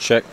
Check.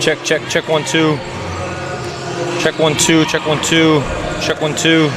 Check 1 2. Check 1 2. Check 1 2. Check 1 2.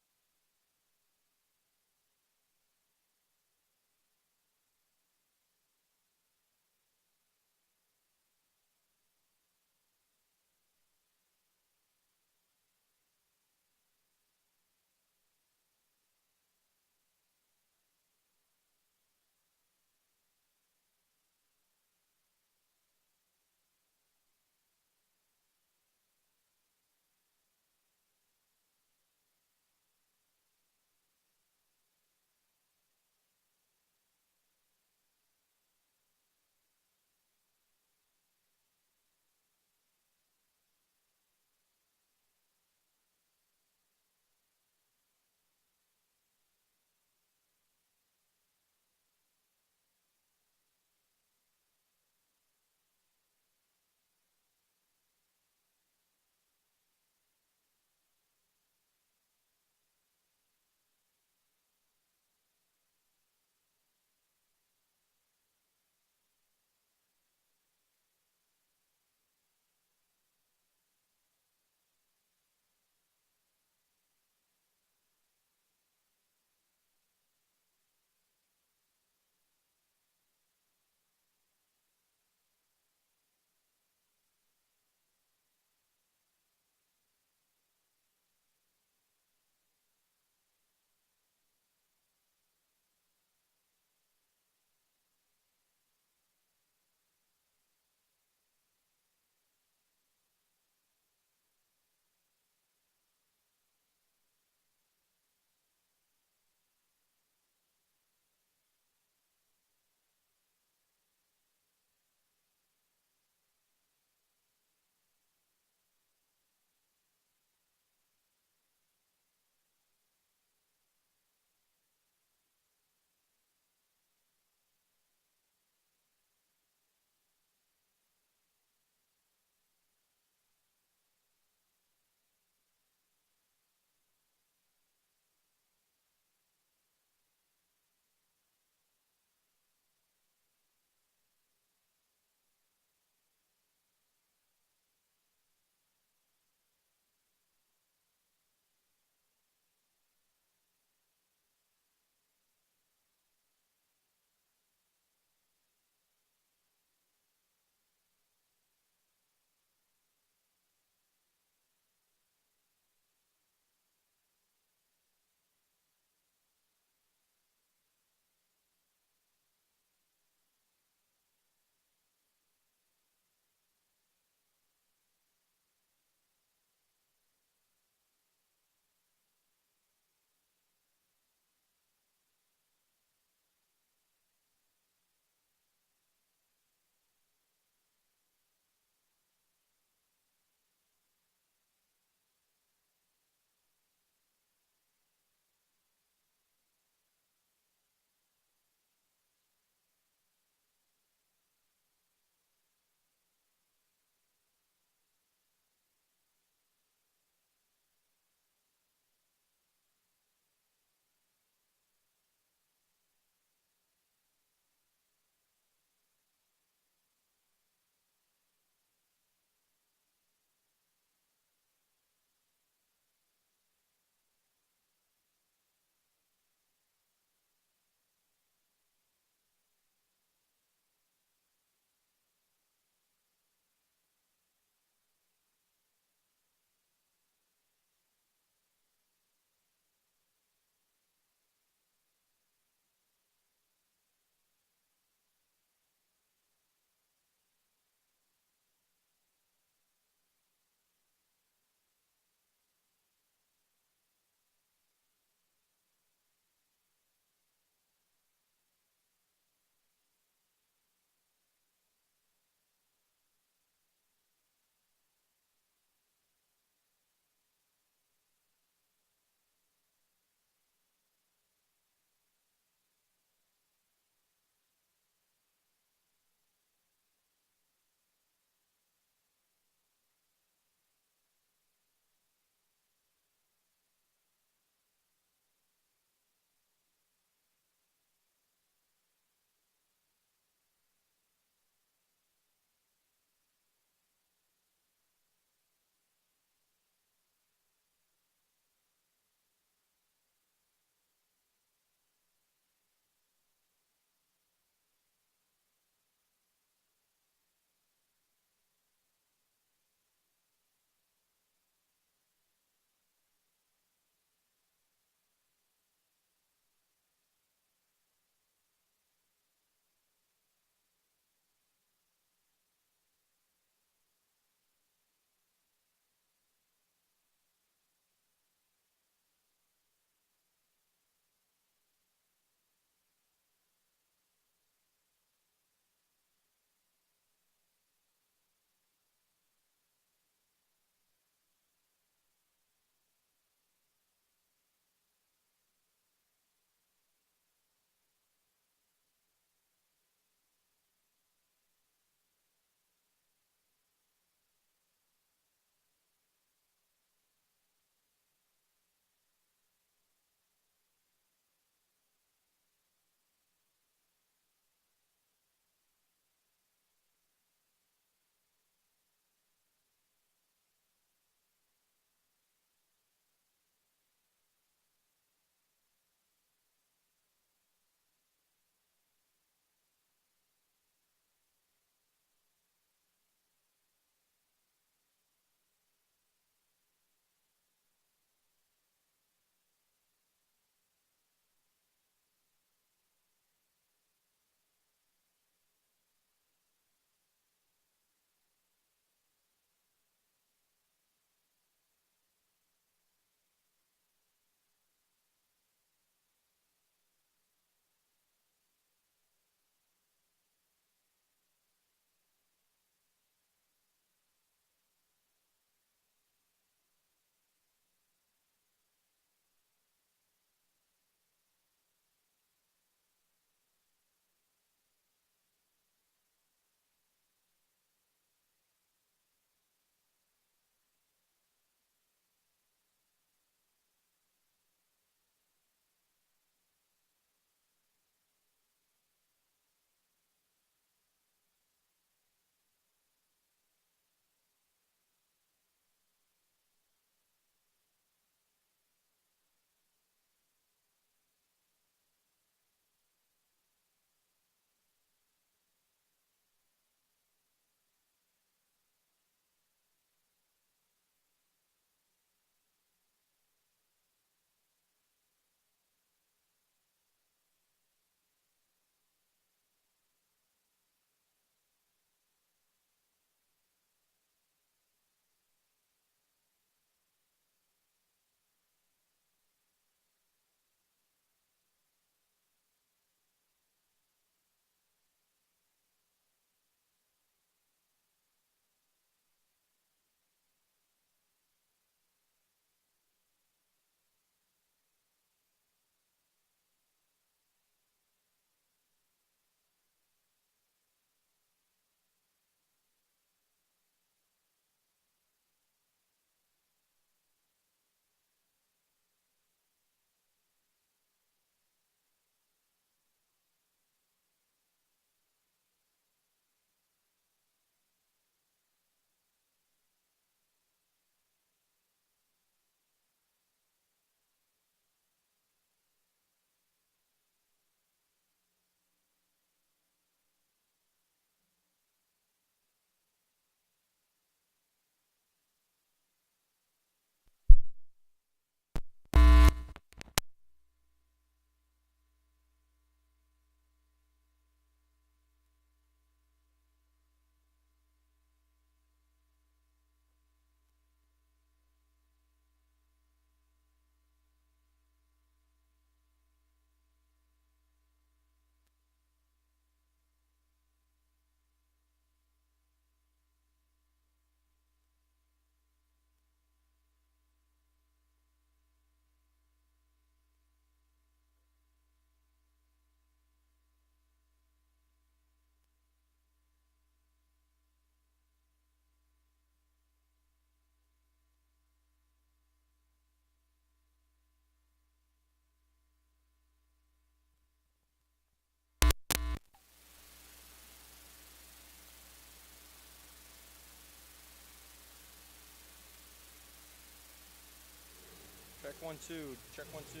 Check 1 2. Check 1 2.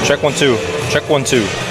Check 1 2. Check 1 2.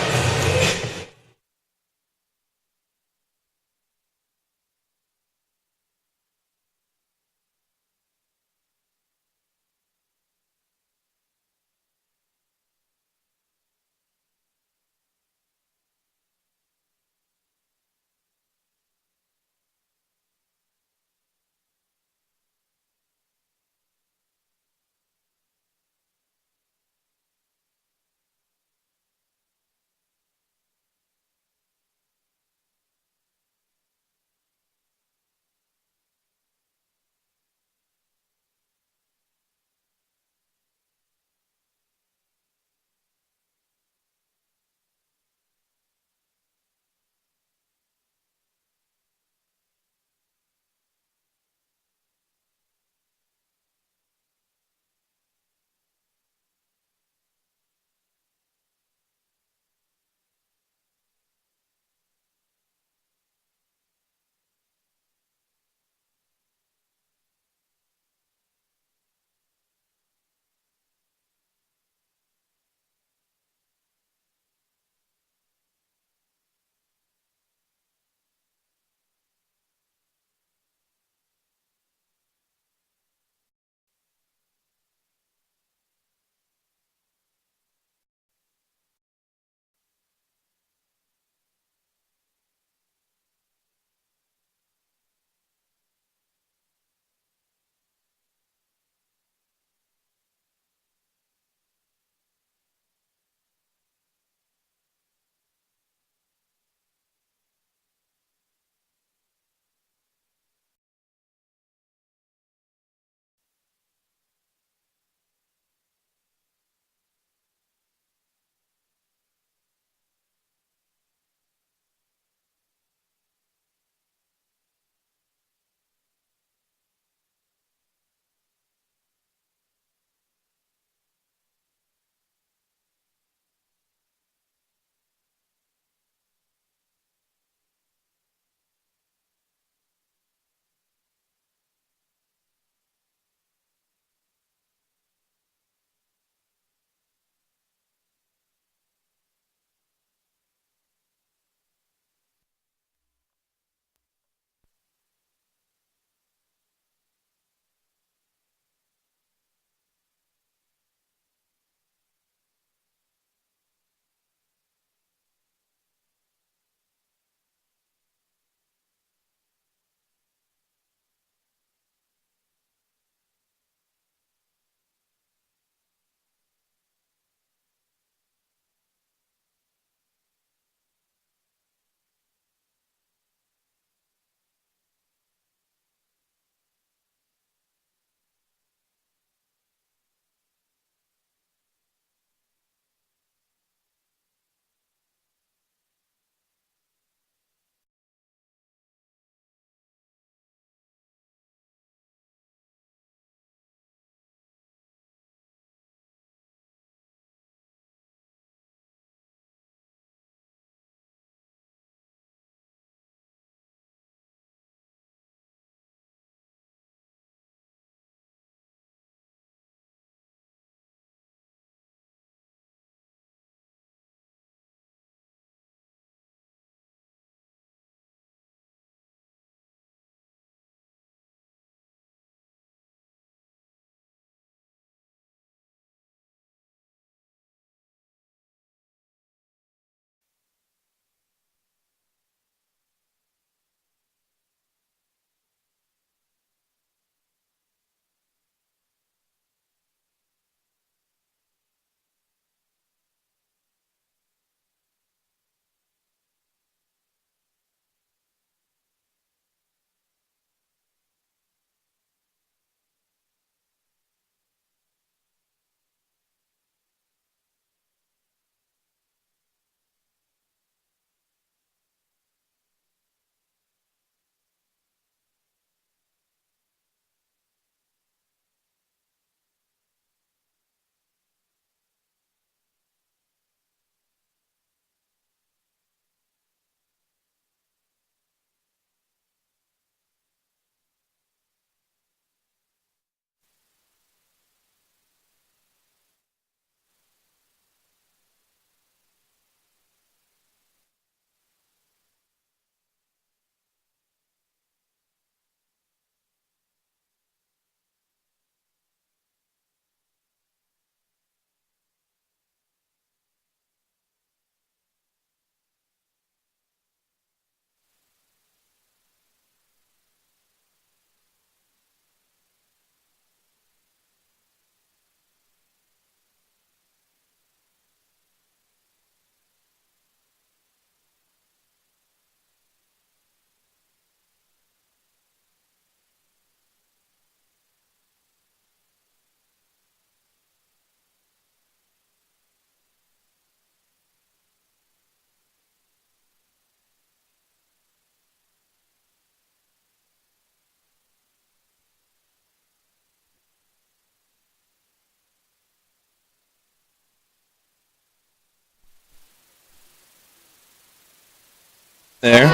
there.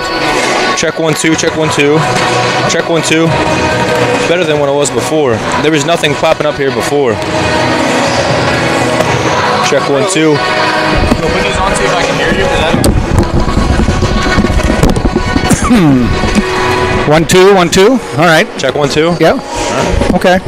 Check 1 2, check 1 2. Check 1 2. Better than what it was before. There was nothing popping up here before. Check 1 2. Put these on, see if I can hear you. 1 2 1 2. All right. Check 1 2. Yeah. Okay.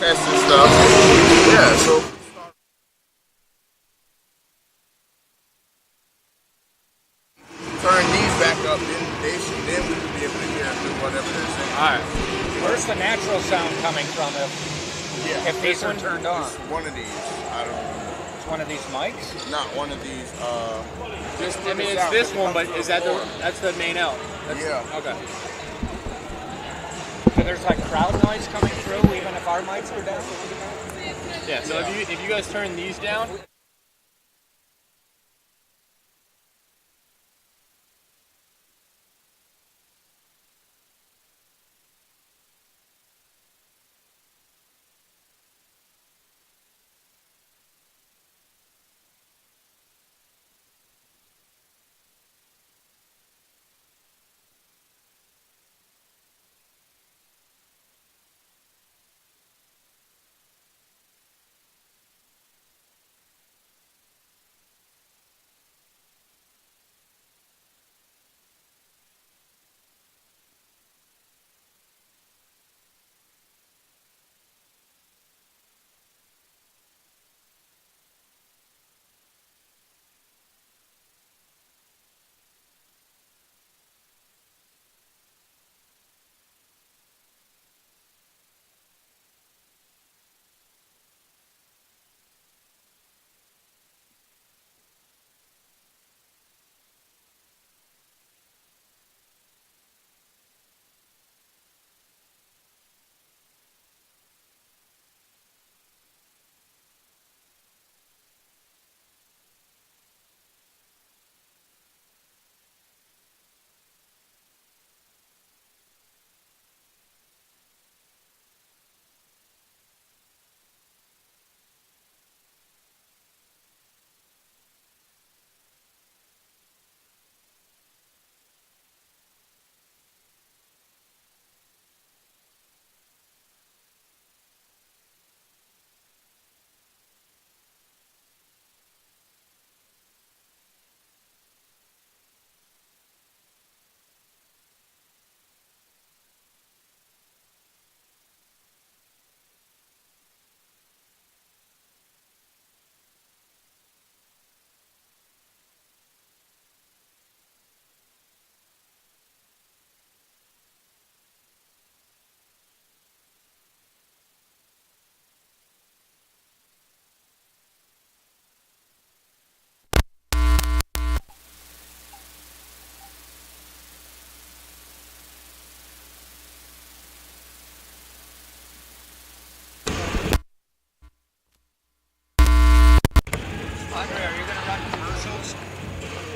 Tests and stuff. Yeah, so turn these back up, then we will be able to hear whatever they're saying. All right. Where's the natural sound coming from if these are turned on? It's one of these. I don't know. It's one of these mics? Not one of these. I mean, it's this one, but is that that's the main out? Yeah. Okay. So there's like crowd noise coming through even if our mics are down? Yeah. So if you guys turn these down.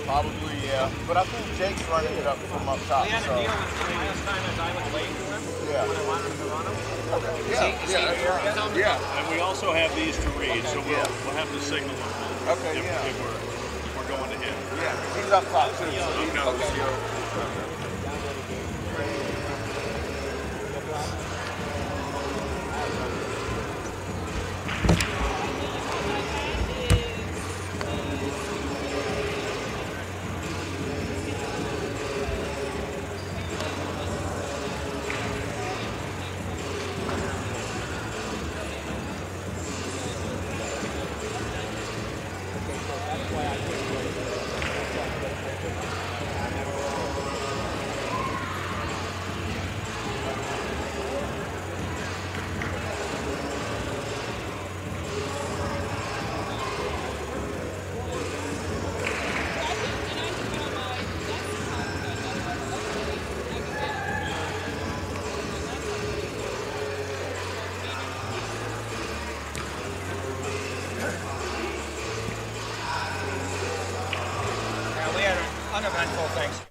Probably, yeah. But I think Jake's running it up from up top. We had a So. deal last time as I would wave to him Yeah. when I wanted to run him. Yeah. And we also have these to read, so we'll have to signal them Okay, if, yeah. if we're going to him. Yeah, he's up top too. So he knows. We had an uneventful Thanksgiving.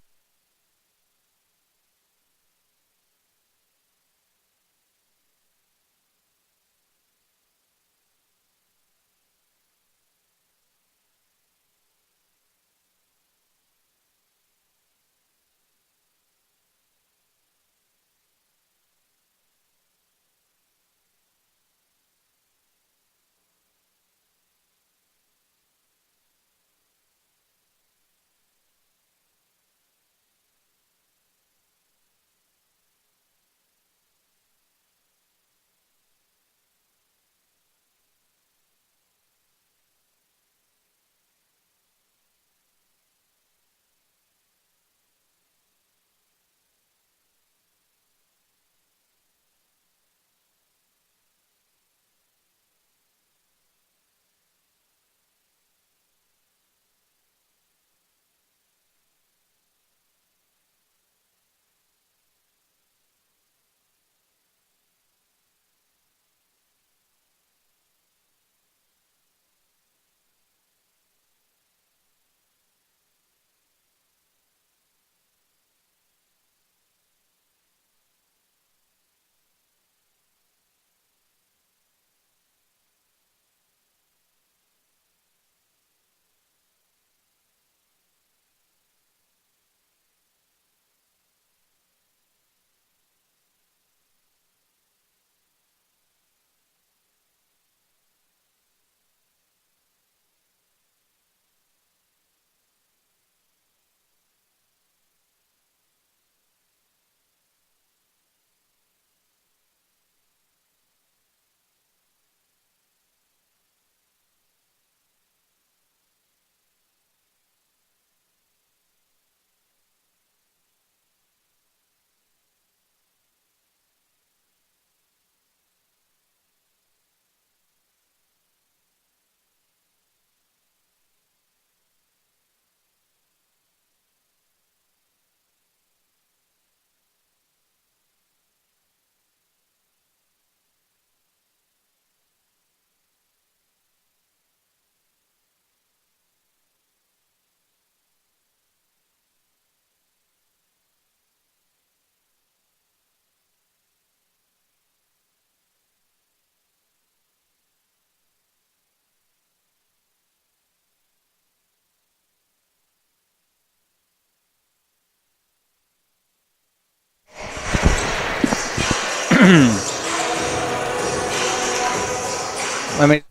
Let me.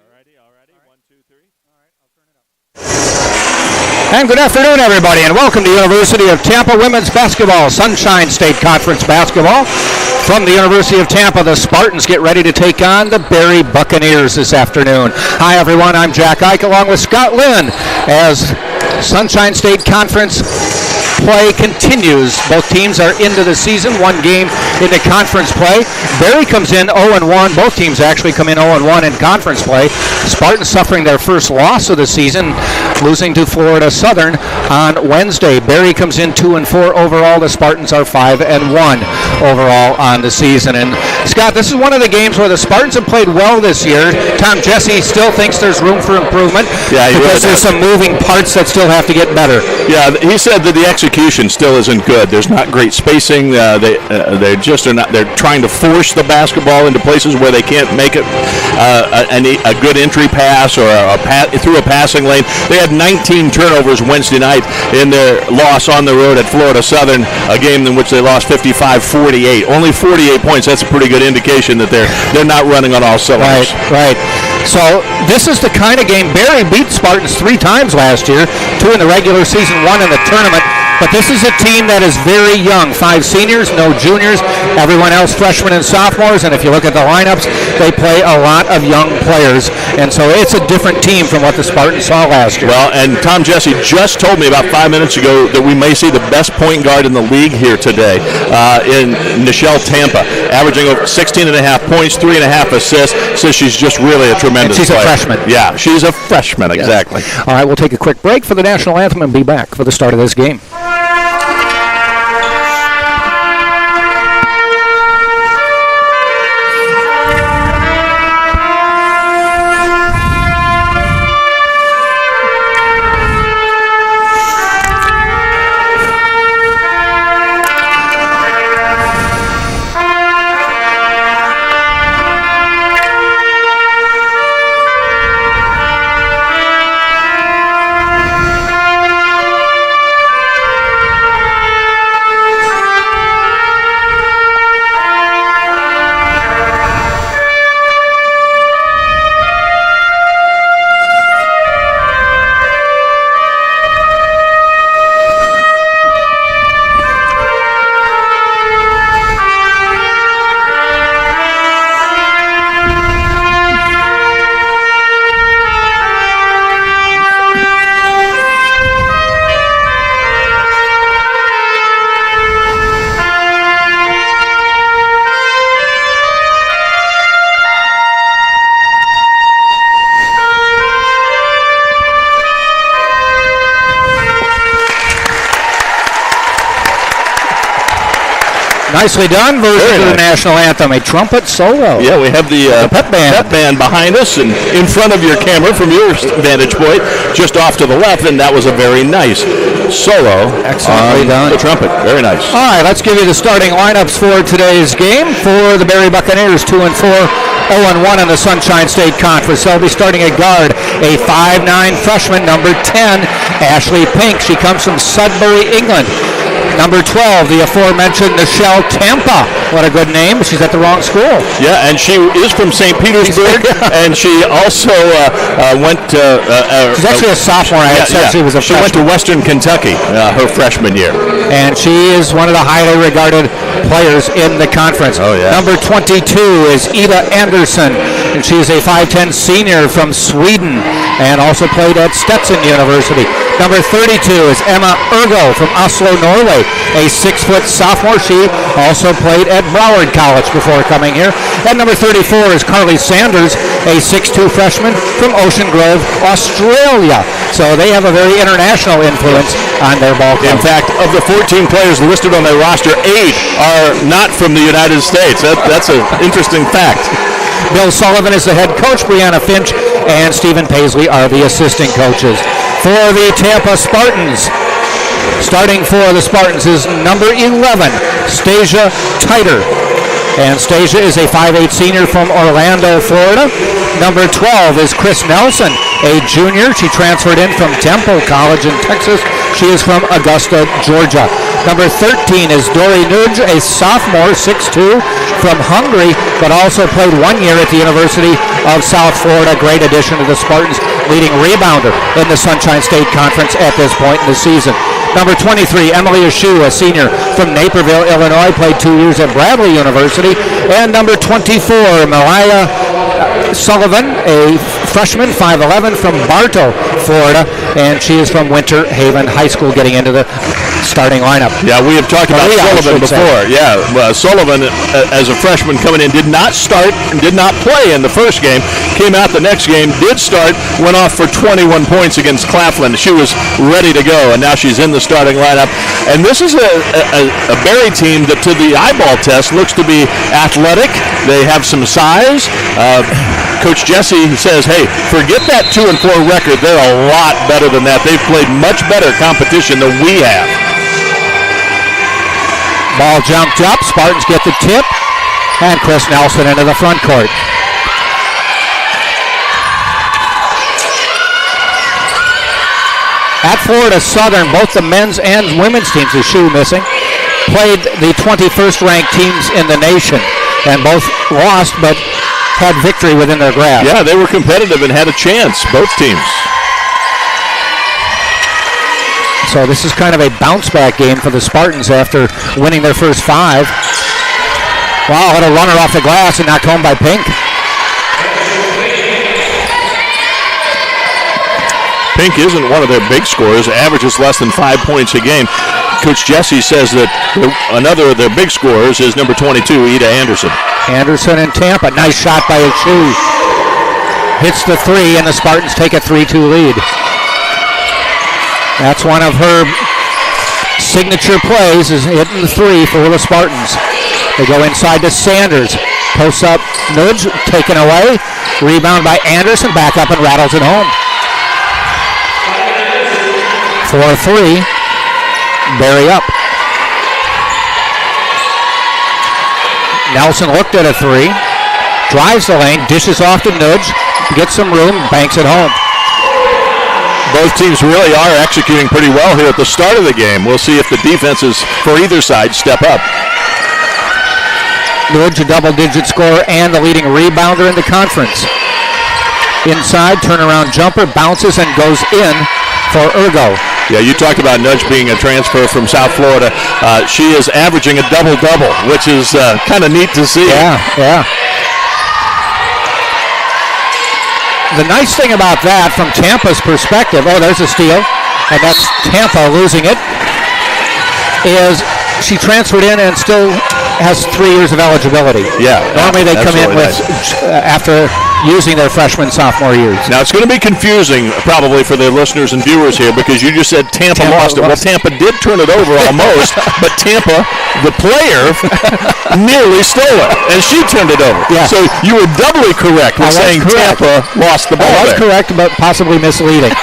Alrighty. 1, 2, 3. And good afternoon, everybody, and welcome to University of Tampa Women's Basketball, Sunshine State Conference Basketball. From the University of Tampa, the Spartans get ready to take on the Berry Buccaneers this afternoon. Hi, everyone. I'm Jack Ike along with Scott Lynn as Sunshine State Conference play continues. Both teams are into the season, one game into conference play. Berry comes in 0-1. Both teams actually come in 0-1 in conference play. Spartans suffering their first loss of the season, losing to Florida Southern on Wednesday. Berry comes in 2-4 overall. The Spartans are 5-1 overall on the season. And Scott, this is one of the games where the Spartans have played well this year. Tom Jesse still thinks there's room for improvement because there's some moving parts that still have to get better. Yeah, he said that the execution still isn't good. There's not great spacing. They just are not. They're trying to force the basketball into places where they can't make it a good entry pass or through a passing lane. They had 19 turnovers Wednesday night in their loss on the road at Florida Southern, a game in which they lost 55-48. Only 48 points. That's a pretty good indication that they're not running on all cylinders. Right. So this is the kind of game. Berry beat Spartans 3 times last year, 2 in the regular season, 1 in the tournament. But this is a team that is very young. 5 seniors, no juniors, everyone else freshmen and sophomores. And if you look at the lineups, they play a lot of young players. And so it's a different team from what the Spartans saw last year. Well, and Tom Jesse just told me about 5 minutes ago that we may see the best point guard in the league here today in Nichelle Tampa, averaging over 16.5 points, 3.5 assists. Says she's just really a tremendous player. A freshman. Yeah, she's a freshman, exactly. Yes. All right, we'll take a quick break for the national anthem and be back for the start of this game. Nicely done. Version of the national anthem, a trumpet solo. Yeah, we have the pep band behind us and in front of your camera from your vantage point, just off to the left, and that was a very nice solo. Excellently done. The trumpet, very nice. All right, let's give you the starting lineups for today's game. For the Berry Buccaneers, 2-4, 0-1 in the Sunshine State Conference. They'll be starting at guard, a 5'9" freshman, number 10, Ashley Pink. She comes from Sudbury, England. Number 12, the aforementioned Nichelle Tampa. What a good name. She's at the wrong school. Yeah, and she is from St. Petersburg, and she also went to... she's actually a sophomore. I had said she was a freshman. She went to Western Kentucky her freshman year. And she is one of the highly regarded players in the conference. Oh, yeah. Number 22 is Ida Anderson, and she is a 5'10 senior from Sweden and also played at Stetson University. Number 32 is Emma Ergo from Oslo, Norway, a 6-foot sophomore. She also played at Broward College before coming here. And number 34 is Carly Sanders, a 6'2 freshman from Ocean Grove, Australia. So they have a very international influence on their ball club. In fact, of the 14 players listed on their roster, 8 are not from the United States. That's an interesting fact. Bill Sullivan is the head coach, Brianna Finch and Stephen Paisley are the assistant coaches. For the Tampa Spartans, starting for the Spartans is number 11, Stasia Titer. And Stasia is a 5'8 senior from Orlando, Florida. Number 12 is Chris Nelson, a junior. She transferred in from Temple College in Texas. She is from Augusta, Georgia. Number 13 is Dori Nuge, a sophomore, 6'2", from Hungary, but also played 1 year at the University of South Florida. Great addition to the Spartans, leading rebounder in the Sunshine State Conference at this point in the season. Number 23, Emily Ashu, a senior from Naperville, Illinois, played 2 years at Bradley University. And number 24, Malaya Sullivan, a freshman, 5'11", from Bartow, Florida, and she is from Winter Haven High School, getting into the starting lineup. Yeah, we have talked about Sullivan before. Yeah, Sullivan, as a freshman coming in, did not start and did not play in the first game. Came out the next game, did start, went off for 21 points against Claflin. She was ready to go, and now she's in the starting lineup. And this is a Berry team that, to the eyeball test, looks to be athletic. They have some size. Coach Jesse says, hey, forget that 2-4 record. They're a lot better than that. They've played much better competition than we have. Ball jumped up. Spartans get the tip. And Chris Nelson into the front court. At Florida Southern, both the men's and women's teams, the shoe missing, played the 21st ranked teams in the nation. And both lost, but had victory within their grasp. Yeah, they were competitive and had a chance, both teams. So this is kind of a bounce-back game for the Spartans after winning their first 5. Wow, what a runner off the glass and knocked home by Pink. Pink isn't one of their big scorers, averages less than 5 points a game. Coach Jesse says that another of their big scorers is number 22, Ida Anderson. Anderson in Tampa. Nice shot by Ashu. Hits the 3, and the Spartans take a 3-2 lead. That's one of her signature plays, is hitting the 3 for the Spartans. They go inside to Sanders. Posts up, Nuge, taken away. Rebound by Anderson, back up and rattles it home. 4-3. Berry up. Nelson looked at a 3. Drives the lane, dishes off to Nuge, gets some room, banks it home. Both teams really are executing pretty well here at the start of the game. We'll see if the defenses for either side step up. Nuge, a double-digit scorer and the leading rebounder in the conference. Inside, turnaround jumper, bounces and goes in for Ergo. Yeah, you talked about Nuge being a transfer from South Florida. She is averaging a double-double, which is kind of neat to see. Yeah. The nice thing about that, from Tampa's perspective, there's a steal, and that's Tampa losing it, is she transferred in and still has 3 years of eligibility. Yeah. Normally they come in really with after using their freshman, sophomore years. Now it's going to be confusing probably for the listeners and viewers here because you just said Tampa lost it. Well, Tampa did turn it over almost, but Tampa, the player, nearly stole it, and she turned it over. Yeah. So you were doubly correct with saying correct. Tampa lost the ball. I was correct, but possibly misleading.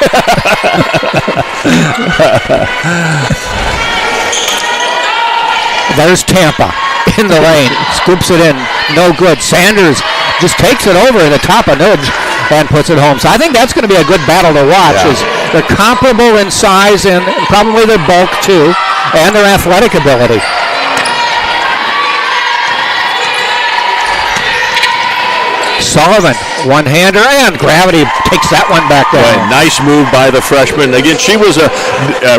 There's Tampa in the lane, scoops it in, no good. Sanders just takes it over the top of Nuge and puts it home. So I think that's going to be a good battle to watch. Yeah. Is they're comparable in size and probably their bulk too, and their athletic ability. Sullivan, one-hander, and gravity takes that one back down. Right, nice move by the freshman. Again, she was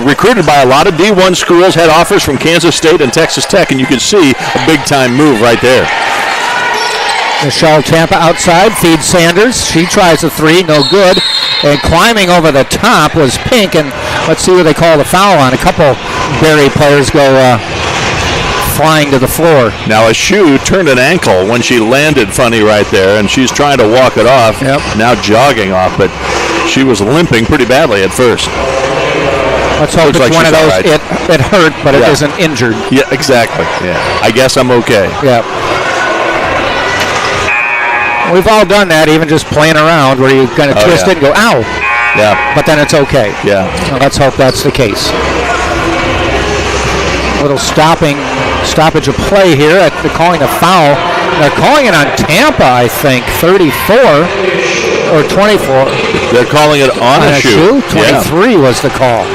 recruited by a lot of D1 schools, had offers from Kansas State and Texas Tech, and you can see a big-time move right there. Michelle Tampa outside, feeds Sanders. She tries a 3, no good. And climbing over the top was Pink, and let's see what they call the foul on. A couple Berry players go flying to the floor. Now a shoe turned an ankle when she landed funny right there, and she's trying to walk it off. Yep. Now jogging off, but she was limping pretty badly at first. Let's hope it's one of those, right. It hurt, but it isn't injured. Yeah, exactly. Yeah, I guess I'm okay. Yeah. We've all done that, even just playing around, where you kind of twist it and go, ow. Yeah. But then it's okay. Yeah. So let's hope that's the case. A little stoppage of play here. They're calling a foul. They're calling it on Tampa, I think, 34 or 24. They're calling it on a shoe. 23 was the call.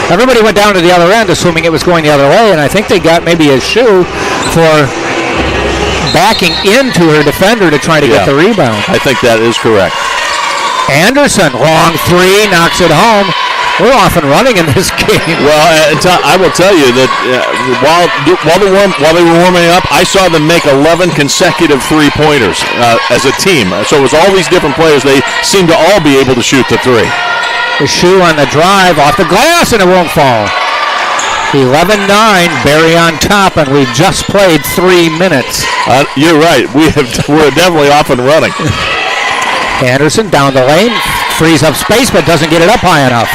Everybody went down to the other end, assuming it was going the other way, and I think they got maybe a shoe for backing into her defender to try to get the rebound. I think that is correct. Anderson, long three, knocks it home. We're off and running in this game. Well, I will tell you that while they were warming up, I saw them make 11 consecutive three-pointers as a team. So it was all these different players. They seemed to all be able to shoot the three. The shoe on the drive off the glass, and it won't fall. 11-9, Barry on top, and we've just played 3 minutes. You're right. We're definitely off and running. Anderson down the lane, frees up space, but doesn't get it up high enough.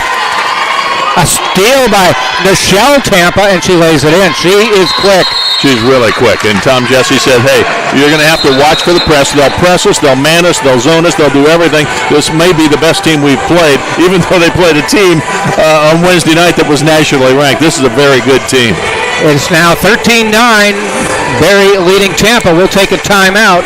A steal by Michelle Tampa, and she lays it in. She is quick. She's really quick. And Tom Jesse said, hey, you're going to have to watch for the press. They'll press us, they'll man us, they'll zone us, they'll do everything. This may be the best team we've played, even though they played a team on Wednesday night that was nationally ranked. This is a very good team. It's now 13-9. Barry leading Tampa. We'll take a timeout.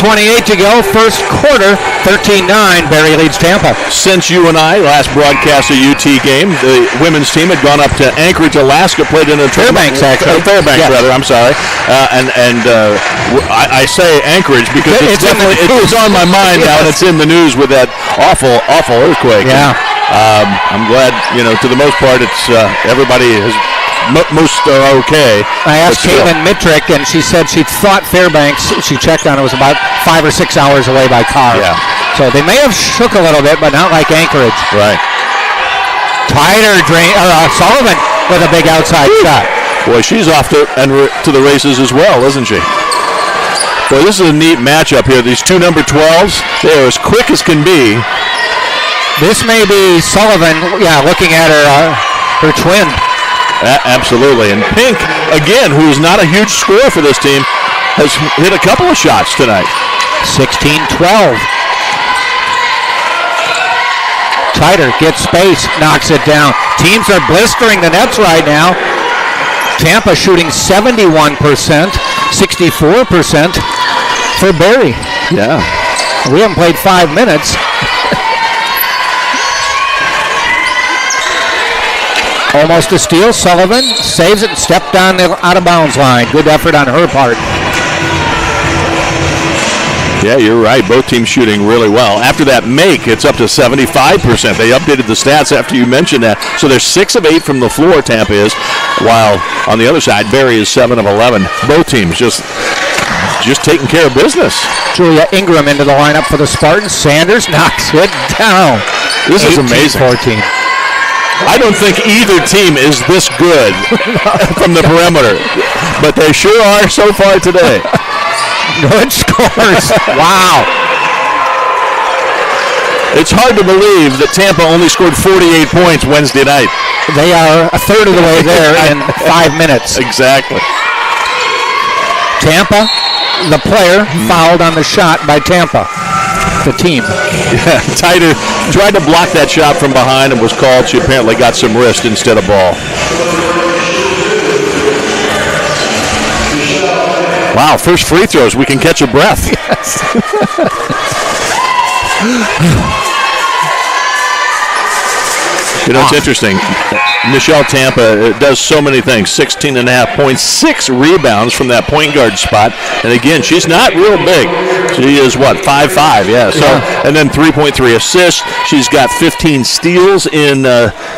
.28 to go, first quarter, 13-9, Barry leads Tampa. Since you and I last broadcast a UT game, the women's team had gone up to Anchorage, Alaska, played in a Fairbanks, actually. Fairbanks, rather, I'm sorry. I say Anchorage because it's on my mind now, and it's in the news with that awful earthquake. Yeah. And, I'm glad, to the most part, it's everybody has... Most are okay. I asked Caitlin Mitrick, and she said she thought Fairbanks, she checked on it, was about 5 or 6 hours away by car. Yeah. So they may have shook a little bit, but not like Anchorage. Right. Tighter Sullivan with a big outside shot. Boy, she's off to the races as well, isn't she? Boy, this is a neat matchup here. These two number 12s, they are as quick as can be. This may be Sullivan, looking at her twin. Absolutely. And Pink, again, who is not a huge scorer for this team, has hit a couple of shots tonight. 16-12. Tighter gets space, knocks it down. Teams are blistering the nets right now. Tampa shooting 71%, 64% for Barry. Yeah. We haven't played 5 minutes. Almost a steal. Sullivan saves it and stepped on the out-of-bounds line. Good effort on her part. Yeah, you're right. Both teams shooting really well. After that make, it's up to 75%. They updated the stats after you mentioned that. So they're 6 of 8 from the floor, Tampa is, while on the other side, Barry is 7 of 11. Both teams just taking care of business. Julia Ingram into the lineup for the Spartans. Sanders knocks it down. This is amazing. 14. I don't think either team is this good from the perimeter, but they sure are so far today. Good scores. Wow. It's hard to believe that Tampa only scored 48 points Wednesday night. They are a third of the way there in 5 minutes. Exactly. Tampa, the player, fouled on the shot by Tampa. The team. Yeah, Tighter tried to block that shot from behind and was called. She apparently got some wrist instead of ball. Wow, first free throws. We can catch a breath. Yes. It's interesting. Michelle Tampa does so many things. 16.5 points, 6 rebounds from that point guard spot. And again, she's not real big. She is, 5'5", yeah. So, and then 3.3 assists. She's got 15 steals in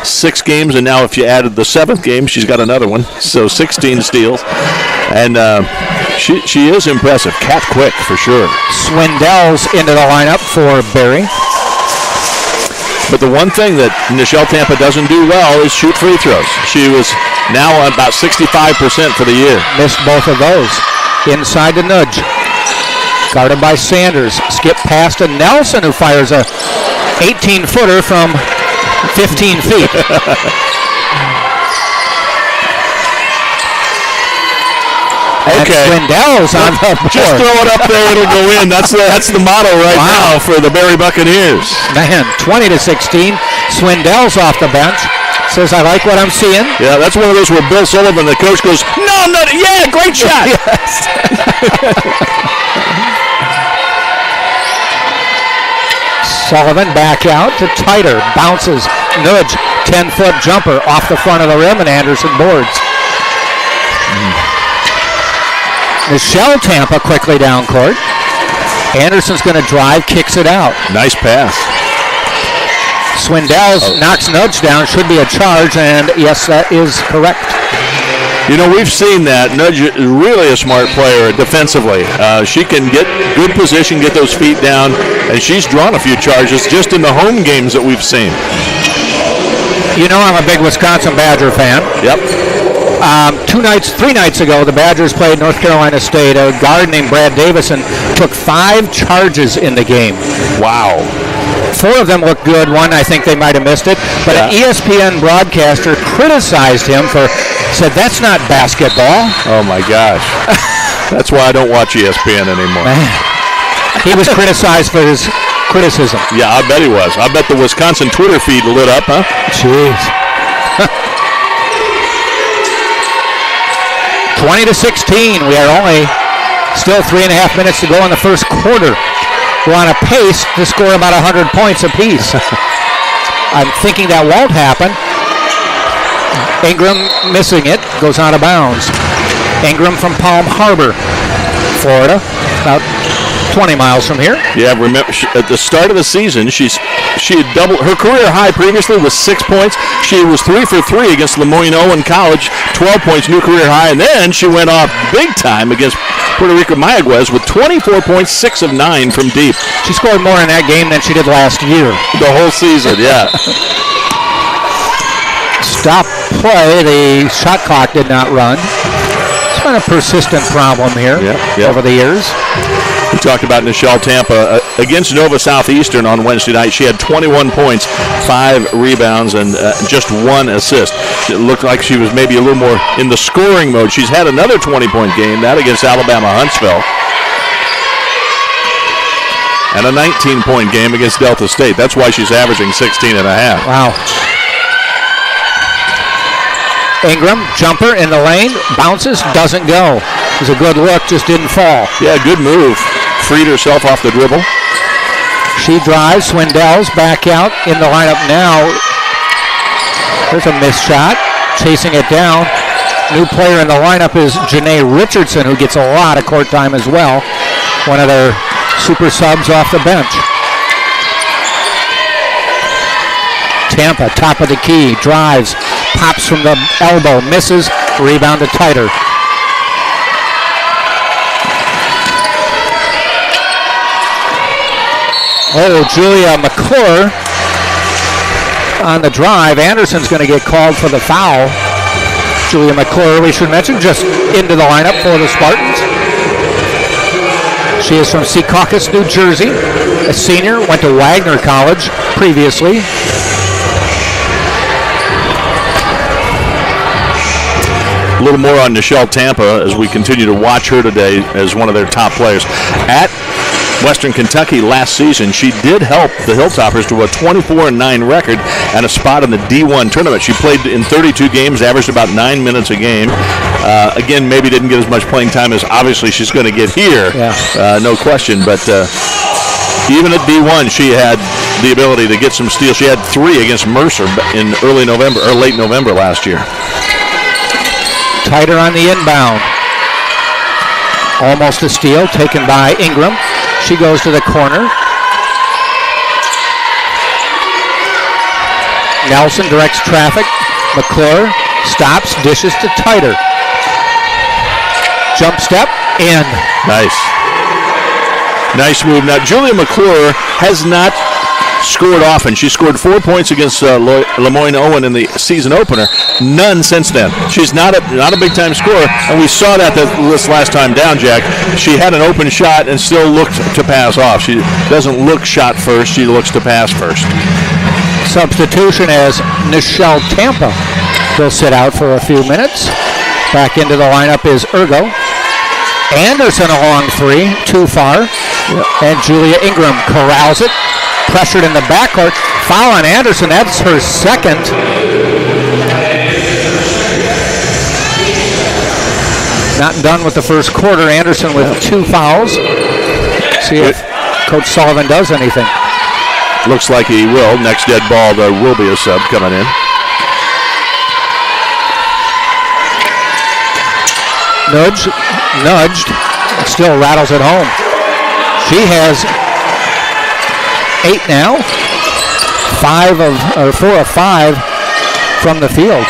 6 games. And now if you added the 7th game, she's got another one. So 16 steals. And she is impressive. Cat quick, for sure. Swindell's into the lineup for Barry. But the one thing that Michelle Tampa doesn't do well is shoot free throws. She was Now about 65% for the year. Missed both of those. Inside to Nudge. Guarded by Sanders. Skip pass to Nelson, who fires a 18-footer from 15 feet. Okay. Swindell's on the board. Just throw it up there, it'll go in. That's the motto right now for the Berry Buccaneers. Man, 20-16. Swindell's off the bench. Says, I like what I'm seeing. Yeah, that's one of those where Bill Sullivan, the coach, goes, no, yeah, great shot. Yes. Sullivan back out to Titer. Bounces. Nudge. 10-foot jumper off the front of the rim, and Anderson boards. Michelle Tampa quickly down court. Anderson's going to drive, kicks it out. Nice pass. Swindell knocks Nudge down. Should be a charge, and yes, that is correct. You know, we've seen that. Nudge is really a smart player defensively. She can get good position, get those feet down, and she's drawn a few charges just in the home games that we've seen. You know I'm a big Wisconsin Badger fan. Yep. 3 nights ago, the Badgers played North Carolina State. A guard named Brad Davison took 5 charges in the game. Wow. 4 of them looked good. 1, I think they might have missed it. But an ESPN broadcaster criticized him said, that's not basketball. Oh, my gosh. That's why I don't watch ESPN anymore. Man. He was criticized for his criticism. Yeah, I bet he was. I bet the Wisconsin Twitter feed lit up, huh? Jeez. 20-16. We are only still 3.5 minutes to go in the first quarter. We're on a pace to score about 100 points apiece. I'm thinking that won't happen. Ingram missing it, goes out of bounds. Ingram from Palm Harbor, Florida, about 20 miles from here. Yeah, remember at the start of the season, she had doubled her career high previously was 6 points. She was 3 for 3 against Lemoyne-Owen College, 12 points, new career high, and then she went off big time against Puerto Rico Mayaguez with 24 points, 6 of 9 from deep. She scored more in that game than she did last year. The whole season, yeah. Stop play. The shot clock did not run. It's been a persistent problem here over the years. We talked about Nichelle Tampa against Nova Southeastern on Wednesday night. She had 21 points, 5 rebounds, and just 1 assist. It looked like she was maybe a little more in the scoring mode. She's had another 20-point game, that against Alabama Huntsville. And a 19-point game against Delta State. That's why she's averaging 16 and a half. Wow. Ingram, jumper in the lane, bounces, doesn't go. It was a good look, just didn't fall. Yeah, good move. Freed herself off the dribble. She drives, Swindell's back out in the lineup now. There's a missed shot, chasing it down. New player in the lineup is Janae Richardson, who gets a lot of court time as well. One of their super subs off the bench. Tampa, top of the key, drives, pops from the elbow, misses, rebound to Titer. Oh, Julia McClure on the drive. Anderson's going to get called for the foul. Julia McClure, we should mention, just into the lineup for the Spartans. She is from Secaucus, New Jersey. A senior, went to Wagner College previously. A little more on Nichelle Tampa as we continue to watch her today as one of their top players. At Western Kentucky last season, she did help the Hilltoppers to a 24-9 record and a spot in the D1 tournament. She played in 32 games, averaged about 9 minutes a game. Again, maybe didn't get as much playing time as obviously she's going to get here, no question. But even at D1, she had the ability to get some steals. She had 3 against Mercer in early November or late November last year. Titer on the inbound. Almost a steal taken by Ingram. She goes to the corner. Nelson directs traffic. McClure stops, dishes to Titer. Jump step, in. Nice. Nice move. Now, Julia McClure has not scored often. She scored 4 points against Lemoyne Owen in the season opener. None since then. She's not a big-time scorer, and we saw that this last time down, Jack. She had an open shot and still looked to pass off. She doesn't look shot first. She looks to pass first. Substitution as Nichelle Tampa will sit out for a few minutes. Back into the lineup is Ergo. Anderson a long three, too far. And Julia Ingram corrals it. Pressured in the backcourt. Foul on Anderson. That's her second. Not done with the first quarter. Anderson with 2 fouls. See if Coach Sullivan does anything. Looks like he will. Next dead ball, there will be a sub coming in. Nudged, still rattles it home. She has 8 now, 4 of 5 from the field.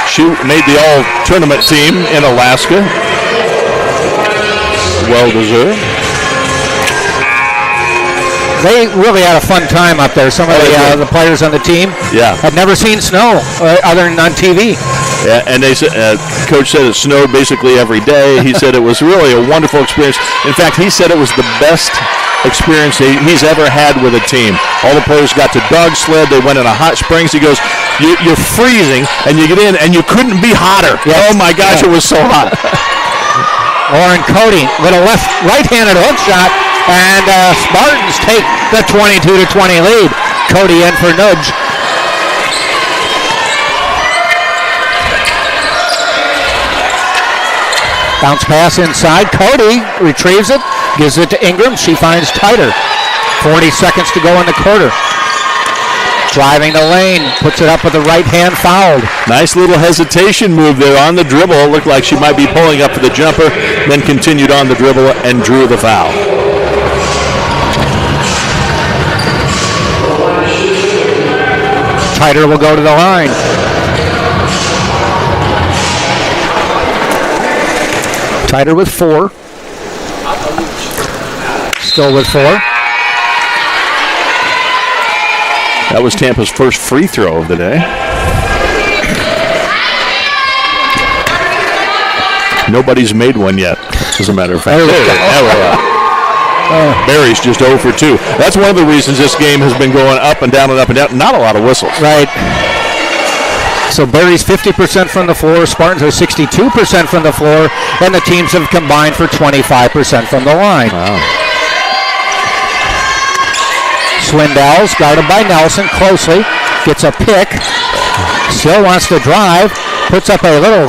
She made the all-tournament team in Alaska. Well deserved. They really had a fun time up there. Some of the players on the team had never seen snow other than on TV. Yeah, and they said, Coach said it snowed basically every day. He said it was really a wonderful experience. In fact, he said it was the best experience he's ever had with a team. All the players got to dog sled. They went in a hot springs. He goes, you're freezing, and you get in, and you couldn't be hotter. Yes. Oh, my gosh, It was so hot. Lauren Cody, little right-handed hook shot, and Spartans take the 22-20 lead. Cody in for Nudge. Bounce pass inside. Cody retrieves it, gives it to Ingram. She finds Tighter. 40 seconds to go in the quarter. Driving the lane, puts it up with the right hand, fouled. Nice little hesitation move there on the dribble. It looked like she might be pulling up for the jumper, then continued on the dribble and drew the foul. Tighter will go to the line. Tighter with 4. Still with 4. That was Tampa's first free throw of the day. Nobody's made one yet, as a matter of fact. Barry's just 0 for 2. That's one of the reasons this game has been going up and down and up and down. Not a lot of whistles. Right. So Barry's 50% from the floor, Spartans are 62% from the floor, and the teams have combined for 25% from the line. Wow. Swindells, guarded by Nelson closely, gets a pick, still wants to drive, puts up a little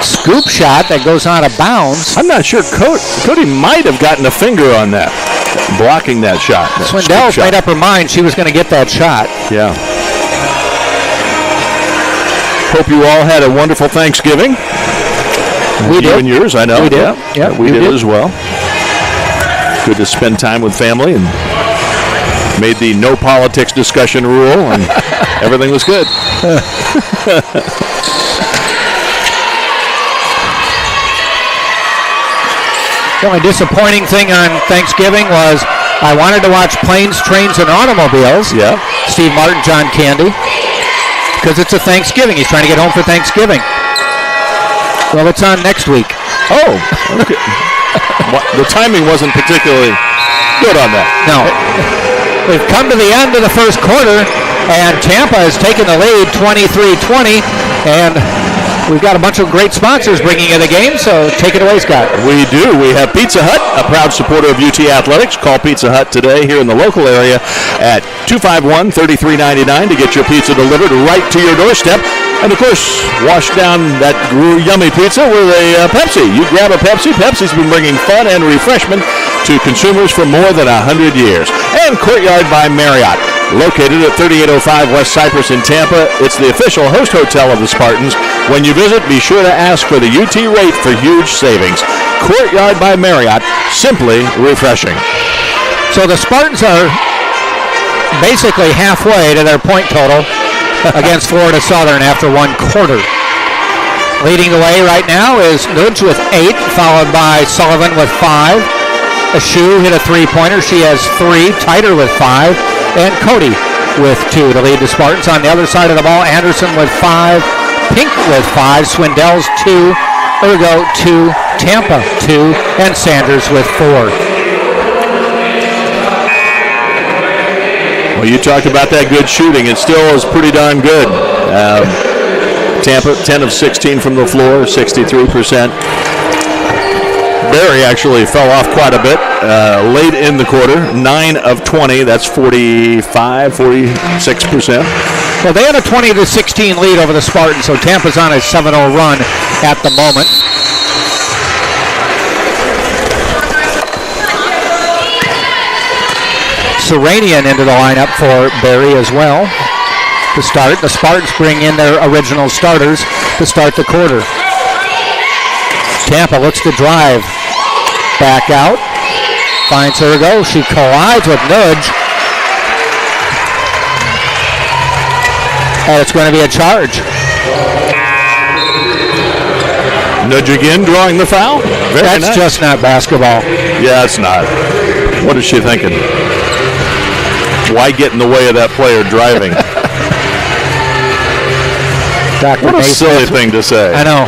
scoop shot that goes out of bounds. I'm not sure. Cody might have gotten a finger on that, blocking that shot. Swindells made up her mind she was going to get that shot. Yeah. Hope you all had a wonderful Thanksgiving. We did. You and yours, I know. We did. Yeah, we did as well. Good to spend time with family and made the no politics discussion rule, and everything was good. The only disappointing thing on Thanksgiving was I wanted to watch Planes, Trains, and Automobiles. Yeah. Steve Martin, John Candy. Because it's a Thanksgiving. He's trying to get home for Thanksgiving. Well, it's on next week. Oh, okay. The timing wasn't particularly good on that. No. We've come to the end of the first quarter, and Tampa has taken the lead 23-20, and we've got a bunch of great sponsors bringing you the game, so take it away, Scott. We do. We have Pizza Hut, a proud supporter of UT Athletics. Call Pizza Hut today here in the local area at 251-3399 to get your pizza delivered right to your doorstep. And, of course, wash down that yummy pizza with a Pepsi. You grab a Pepsi. Pepsi's been bringing fun and refreshment to consumers for more than 100 years. And Courtyard by Marriott, located at 3805 West Cypress in Tampa. It's the official host hotel of the Spartans. When you visit, be sure to ask for the UT rate for huge savings. Courtyard by Marriott, simply refreshing. So the Spartans are basically halfway to their point total against Florida Southern after one quarter. Leading the way right now is Nudge with 8, followed by Sullivan with 5. A Shoe hit a three-pointer. She has 3. Titer with 5. And Cody with 2 to lead the Spartans. On the other side of the ball, Anderson with 5. Pink with 5. Swindell's 2. Ergo 2. Tampa 2. And Sanders with 4. Well, you talked about that good shooting. It still is pretty darn good. Tampa, 10 of 16 from the floor, 63%. Barry actually fell off quite a bit late in the quarter, 9 of 20. That's 46%. Well, they had a 20-16 lead over the Spartans, so Tampa's on a 7-0 run at the moment. Seranian into the lineup for Barry as well to start. The Spartans bring in their original starters to start the quarter. Tampa looks to drive. Back out. Finds Ergo. She collides with Nudge. And it's going to be a charge. Nudge again, drawing the foul. That's nice. Just not basketball. Yeah, it's not. What is she thinking? Why get in the way of that player driving? What a silly thing to say. I know.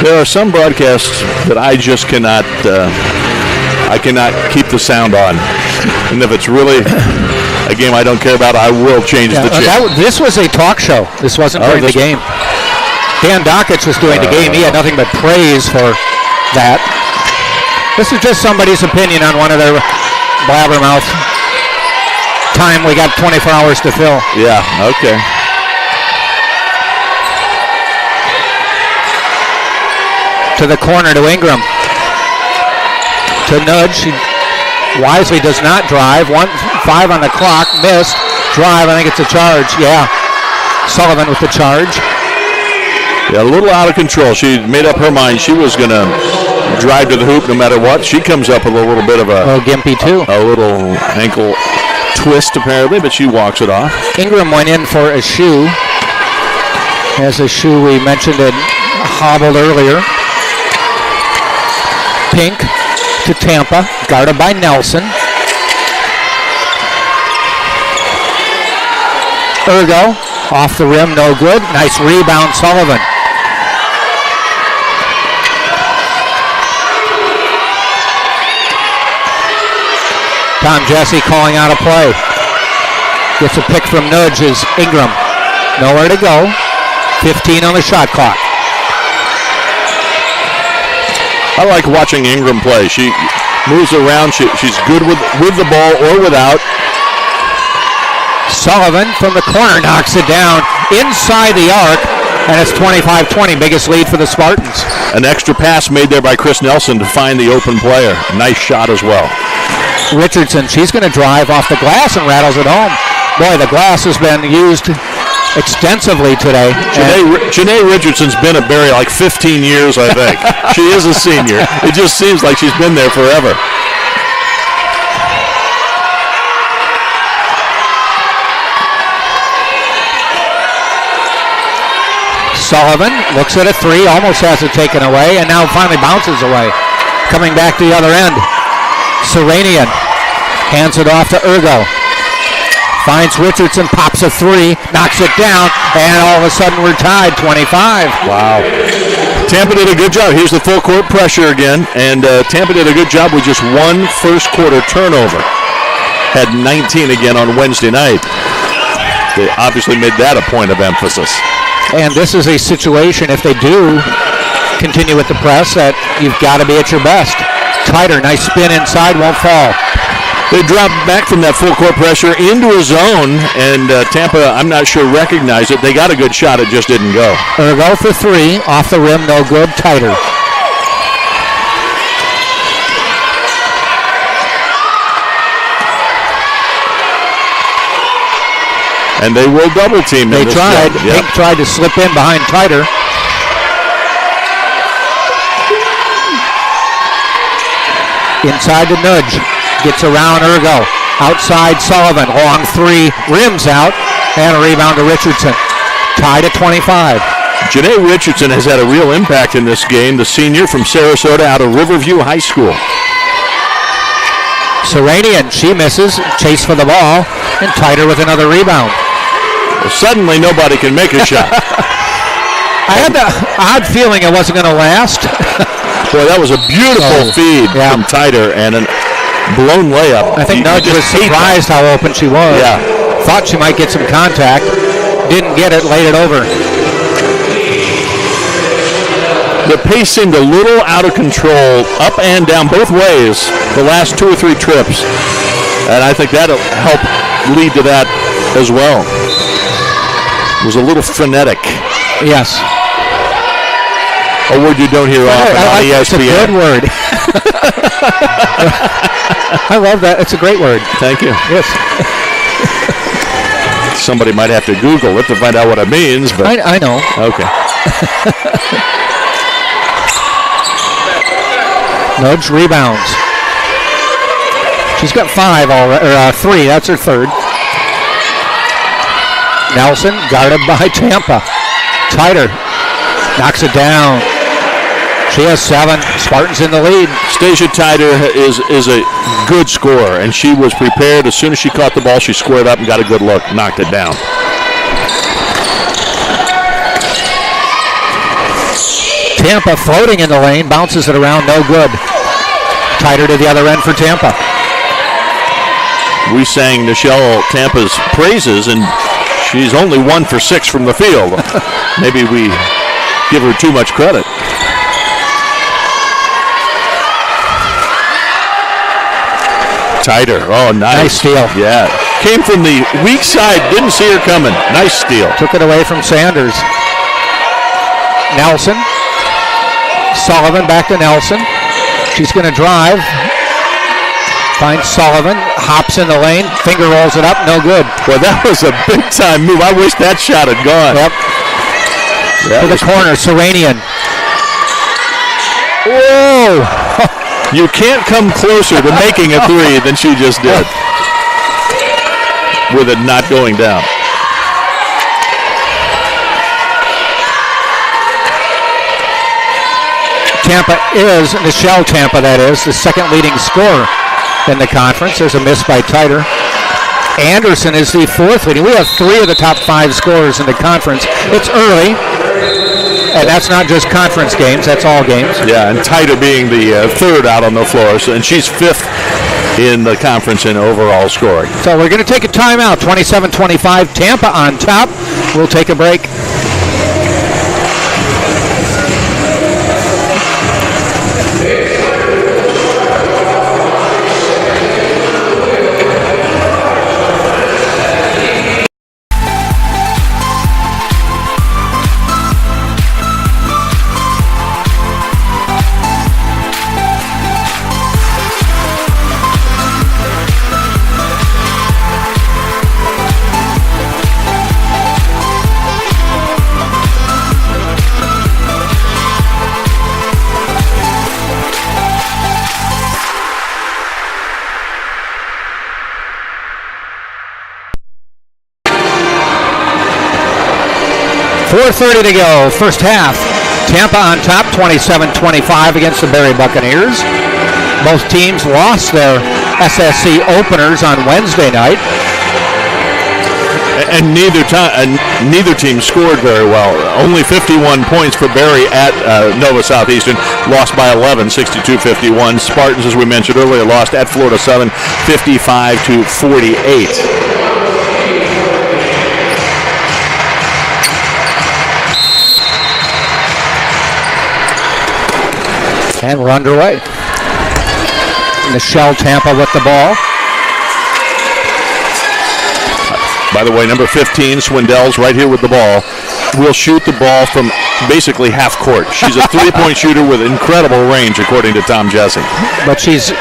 There are some broadcasts that I just cannot. I cannot keep the sound on, and if it's really a game I don't care about, I will change the channel. This was a talk show. This wasn't during the game. Dan Dockich was doing the game. He had nothing but praise for that. This is just somebody's opinion on one of their blabbermouth. Time, we got 24 hours to fill. Yeah, okay. To the corner to Ingram. To Nudge. She wisely does not drive. 1-5 on the clock. Missed. Drive. I think it's a charge. Yeah. Sullivan with the charge. Yeah, a little out of control. She made up her mind she was going to drive to the hoop no matter what. She comes up with a little bit of a gimpy too. A little ankle twist apparently, but she walks it off. Ingram went in for a shoe. As a shoe we mentioned it hobbled earlier. Pink to Tampa, guarded by Nelson. Ergo, off the rim, no good. Nice rebound, Sullivan. Tom Jesse calling out a play. Gets a pick from Nudge is Ingram. Nowhere to go. 15 on the shot clock. I like watching Ingram play. She moves around. She's good with the ball or without. Sullivan from the corner knocks it down inside the arc, and it's 25-20, biggest lead for the Spartans. An extra pass made there by Chris Nelson to find the open player. Nice shot as well. Richardson, she's going to drive off the glass and rattles it home. Boy, the glass has been used extensively today. Janae Richardson's been at Barry like 15 years, I think. She is a senior. It just seems like she's been there forever. Sullivan looks at a three, almost has it taken away, and now finally bounces away. Coming back to the other end. Seranian hands it off to Ergo. Finds Richardson, pops a three, knocks it down, and all of a sudden we're tied, 25. Wow. Tampa did a good job. Here's the full court pressure again, and Tampa did a good job with just one first quarter turnover. Had 19 again on Wednesday night. They obviously made that a point of emphasis. And this is a situation, if they do continue with the press, that you've got to be at your best. Tighter, nice spin inside, won't fall. They dropped back from that full court pressure into a zone, and Tampa, I'm not sure, recognized it. They got a good shot, it just didn't go. Ergo for three, off the rim, no good, Tighter. And they will double team. They tried. Pink tried to slip in behind Tighter. Inside the Nudge. Gets around Ergo. Outside Sullivan. Long three. Rims out. And a rebound to Richardson. Tied at 25. Janae Richardson has had a real impact in this game, the senior from Sarasota out of Riverview High School. Serenian, she misses, chase for the ball, and Tighter with another rebound. Well, suddenly nobody can make a shot. I had the odd feeling it wasn't going to last. Boy, that was a beautiful feed from Tighter and a blown layup. I think Nudge was surprised how open she was. Yeah. Thought she might get some contact. Didn't get it, laid it over. The pace seemed a little out of control, up and down, both ways, the last 2 or 3 trips. And I think that'll help lead to that as well. It was a little frenetic. Yes. A word you don't hear often on ESPN. It's a good word. I love that. It's a great word. Thank you. Yes. Somebody might have to Google it to find out what it means, but I know. Okay. Nudge rebounds. She's got 5 already, or 3. That's her third. Nelson guarded by Tampa. Tighter knocks it down. She has 7. Spartans in the lead. Stacia Tighter is a good scorer, and she was prepared. As soon as she caught the ball, she squared up and got a good look, knocked it down. Tampa floating in the lane, bounces it around, no good. Tighter to the other end for Tampa. We sang Nichelle Tampa's praises, and she's only 1 for 6 from the field. Maybe we give her too much credit. Tighter. Oh, nice steal. Yeah. Came from the weak side. Didn't see her coming. Nice steal. Took it away from Sanders. Nelson. Sullivan back to Nelson. She's going to drive. Finds Sullivan. Hops in the lane. Finger rolls it up. No good. Well, that was a big-time move. I wish that shot had gone. Yep. To the corner. Serenian. Whoa. You can't come closer to making a 3 than she just did. With it not going down. Tampa is, Nichelle Tampa that is, the second leading scorer in the conference. There's a miss by Tighter. Anderson is the 4th leading. We have 3 of the top 5 scorers in the conference. It's early. And that's not just conference games, that's all games. Yeah, and Tighter being the 3rd out on the floor, and she's 5th in the conference in overall scoring. So we're going to take a timeout, 27-25, Tampa on top. We'll take a break. .4:30 to go, first half. Tampa on top, 27-25 against the Berry Buccaneers. Both teams lost their SSC openers on Wednesday night. And neither team scored very well. Only 51 points for Berry at Nova Southeastern. Lost by 11, 62-51. Spartans, as we mentioned earlier, lost at Florida Southern, 55-48. And we're underway. Nichelle Tampa with the ball. By the way, number 15, Swindell's right here with the ball. Will shoot the ball from basically half court. She's a 3-point shooter with incredible range, according to Tom Jesse. But she's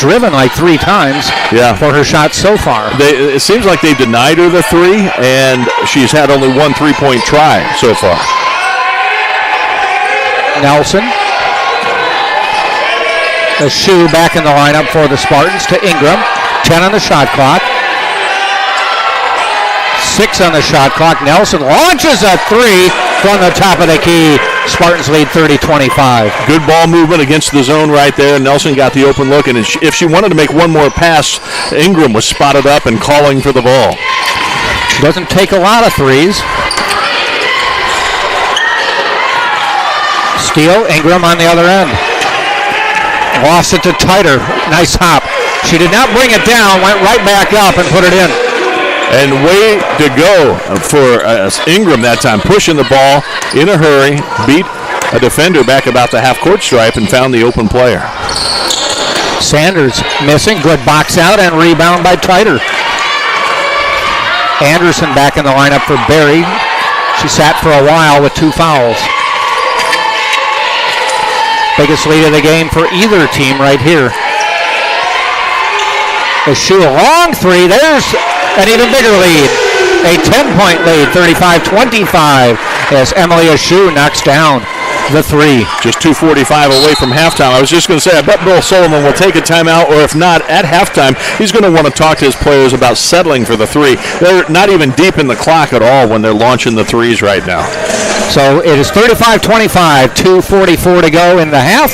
driven like 3 times for her shots so far. It seems like they denied her the 3, and she's had only 1 3-point try so far. Nelson. The shoe back in the lineup for the Spartans to Ingram. 10 on the shot clock. 6 on the shot clock. Nelson launches a 3 from the top of the key. Spartans lead 30-25. Good ball movement against the zone right there. Nelson got the open look, and if she wanted to make one more pass, Ingram was spotted up and calling for the ball. She doesn't take a lot of threes. Steele, Ingram on the other end. Lost it to Titer. Nice hop. She did not bring it down, went right back up and put it in. And way to go for Ingram that time, pushing the ball in a hurry, beat a defender back about the half-court stripe and found the open player. Sanders missing. Good box out and rebound by Titer. Anderson back in the lineup for Berry. She sat for a while with 2 fouls. Biggest lead of the game for either team right here. The shoe a long 3. There's an even bigger lead. A 10-point lead, 35-25, as Emily Ashu knocks down the 3. Just 2:45 away from halftime. I was just going to say, I bet Bill Sullivan will take a timeout, or if not, at halftime, he's going to want to talk to his players about settling for the 3. They're not even deep in the clock at all when they're launching the 3s right now. So it is 35-25, 2:44 to go in the half.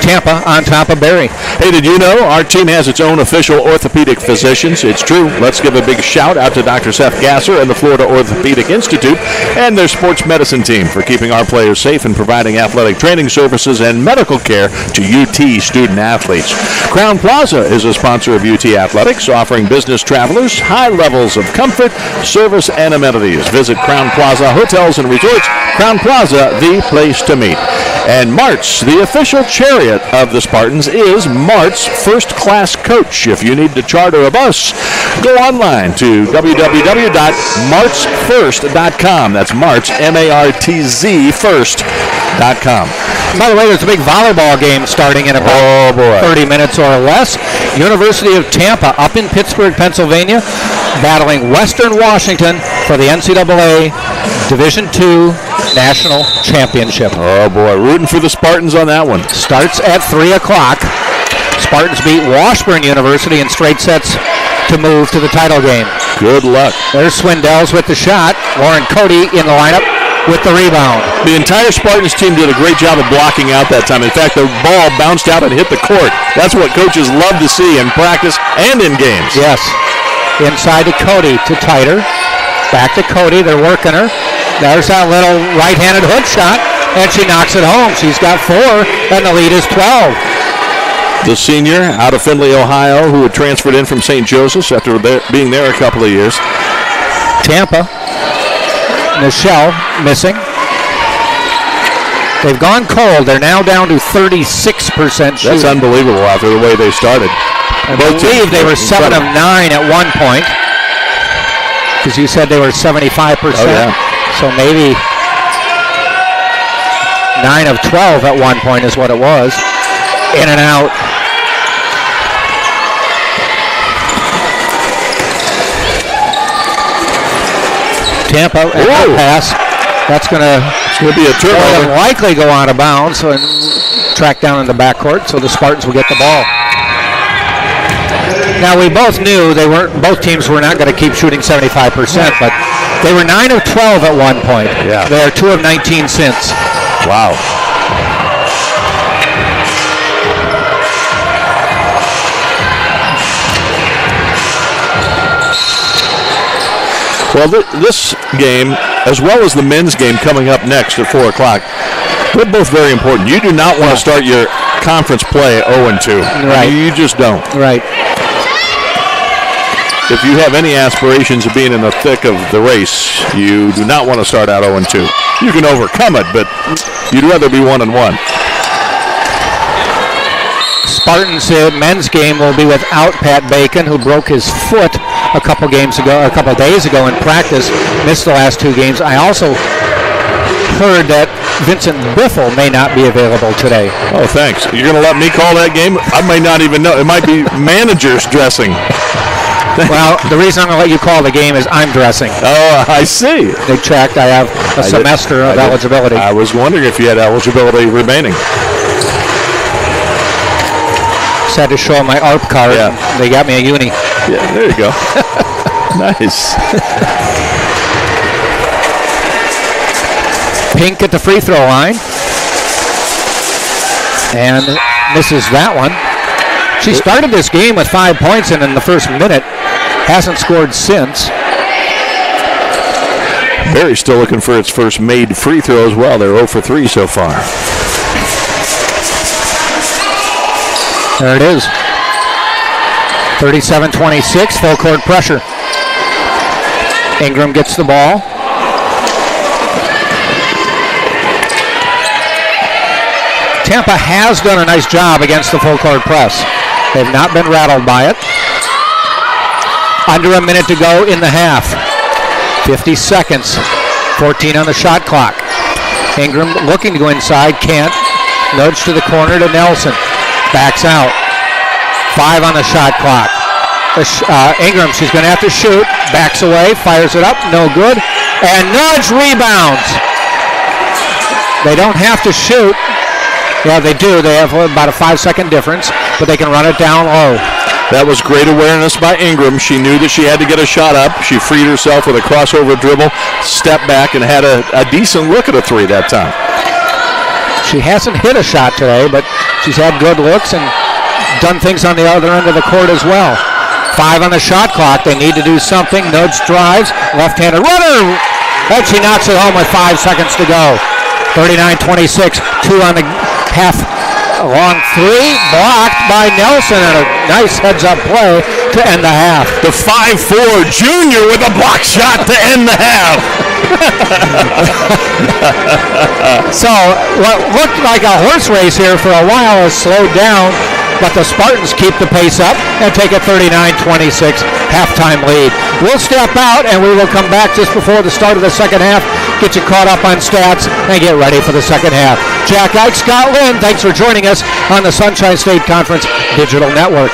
Tampa on top of Berry. Hey, did you know our team has its own official orthopedic physicians? It's true. Let's give a big shout out to Dr. Seth Gasser and the Florida Orthopedic Institute and their sports medicine team for keeping our players safe and providing athletic training services and medical care to UT student athletes. Crown Plaza is a sponsor of UT Athletics, offering business travelers high levels of comfort, service, and amenities. Visit Crown Plaza Hotels and Resorts. Crown Plaza, the place to meet. And Mart's, the official chariot of the Spartans, is Mart's First Class Coach. If you need to charter a bus, go online to www.martsfirst.com. That's Mart's, M-A-R-T-Z, first.com. By the way, there's a big volleyball game starting in about 30 minutes or less. University of Tampa up in Pittsburgh, Pennsylvania, battling Western Washington for the NCAA Division II National Championship. Oh, boy. Rooting for the Spartans on that one. Starts at 3 o'clock. Spartans beat Washburn University in straight sets to move to the title game. Good luck. There's Swindells with the shot. Lauren Cody in the lineup with the rebound. The entire Spartans team did a great job of blocking out that time. In fact, the ball bounced out and hit the court. That's what coaches love to see in practice and in games. Yes. Inside to Cody, to Titer. Back to Cody. They're working her. There's that little right-handed hook shot, and she knocks it home. She's got 4, and the lead is 12. The senior out of Findlay, Ohio, who had transferred in from St. Joseph's after being there a couple of years. Tampa. Michelle missing. They've gone cold. They're now down to 36% shooting. That's unbelievable after the way they started. I believe they were 7 of 9 at one point. Because you said they were 75%. Oh, yeah. So maybe 9 of 12 at one point is what it was. In and out. Tampa and that pass. That's going to be a turnover. Likely go out of bounds and track down in the backcourt, so the Spartans will get the ball. Now, we both knew both teams were not going to keep shooting 75%, but they were 9 of 12 at one point. Yeah. They are 2 of 19 since. Wow. Well, this game, as well as the men's game coming up next at 4 o'clock, they're both very important. You do not want to start your conference play 0-2. Right. You just don't. Right. If you have any aspirations of being in the thick of the race, you do not want to start out 0-2. You can overcome it, but you'd rather be 1-1. Spartans men's game will be without Pat Bacon, who broke his foot a couple days ago in practice, missed the last 2 games. I also heard that Vincent Biffle may not be available today. Oh, thanks. You're going to let me call that game? I may not even know. It might be managers dressing. Well, the reason I'm going to let you call the game is I'm dressing. Oh, I see. They checked. I have a semester of eligibility. I was wondering if you had eligibility remaining. Just had to show them my ARP card. Yeah. They got me a uni. Yeah, there you go. Nice. Pink at the free throw line. And misses that one. She started this game with 5 points and in the first minute hasn't scored since. Barry's still looking for its first made free throw as well. They're 0 for 3 so far. There it is. 37-26, full court pressure. Ingram gets the ball. Tampa has done a nice job against the full court press. They've not been rattled by it. Under a minute to go in the half. 50 seconds. 14 on the shot clock. Ingram looking to go inside, can't. Nudge to the corner to Nelson. Backs out. 5 on the shot clock. Ingram, she's going to have to shoot. Backs away, fires it up, no good. And nudge rebounds. They don't have to shoot. Yeah, they do. They have about a 5-second difference, but they can run it down low. That was great awareness by Ingram. She knew that she had to get a shot up. She freed herself with a crossover dribble, stepped back, and had a decent look at a three that time. She hasn't hit a shot today, but she's had good looks and done things on the other end of the court as well. 5 on the shot clock. They need to do something. Nudge drives. Left-handed runner. And she knocks it home with 5 seconds to go. 39-26. 2 on the half. A long three. Blocked by Nelson. And a nice heads-up play to end the half. The 5'4" junior with a block shot to end the half. So what looked like a horse race here for a while has slowed down, but the Spartans keep the pace up and take a 39-26 halftime lead. We'll step out and we will come back just before the start of the second half, get you caught up on stats, and get ready for the second half. Jack Ike, Scott Lynn, thanks for joining us on the Sunshine State Conference Digital Network.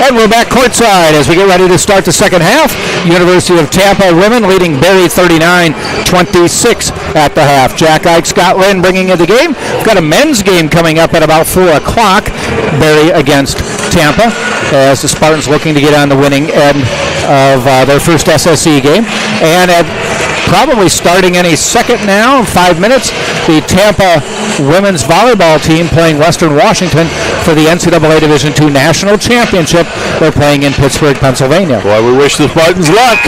And we're back courtside as we get ready to start the second half. University of Tampa women leading Barry 39-26 at the half. Jack Ike, Scott Lynn bringing in the game. We've got a men's game coming up at about 4 o'clock. Barry against Tampa as the Spartans looking to get on the winning end of their first SSE game. And at probably starting any second now, 5 minutes, the Tampa women's volleyball team playing Western Washington for the NCAA Division II National Championship. They're playing in Pittsburgh, Pennsylvania. Boy, we wish the Spartans luck.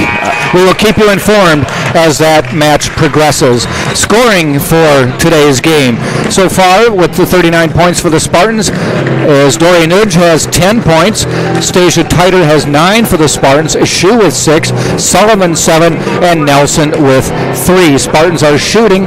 We will keep you informed as that match progresses. Scoring for today's game so far with the 39 points for the Spartans is Dory Nudge has 10 points. Stacia Titer has 9 for the Spartans. Shu with 6, Sullivan 7, and Nelson with 3. Spartans are shooting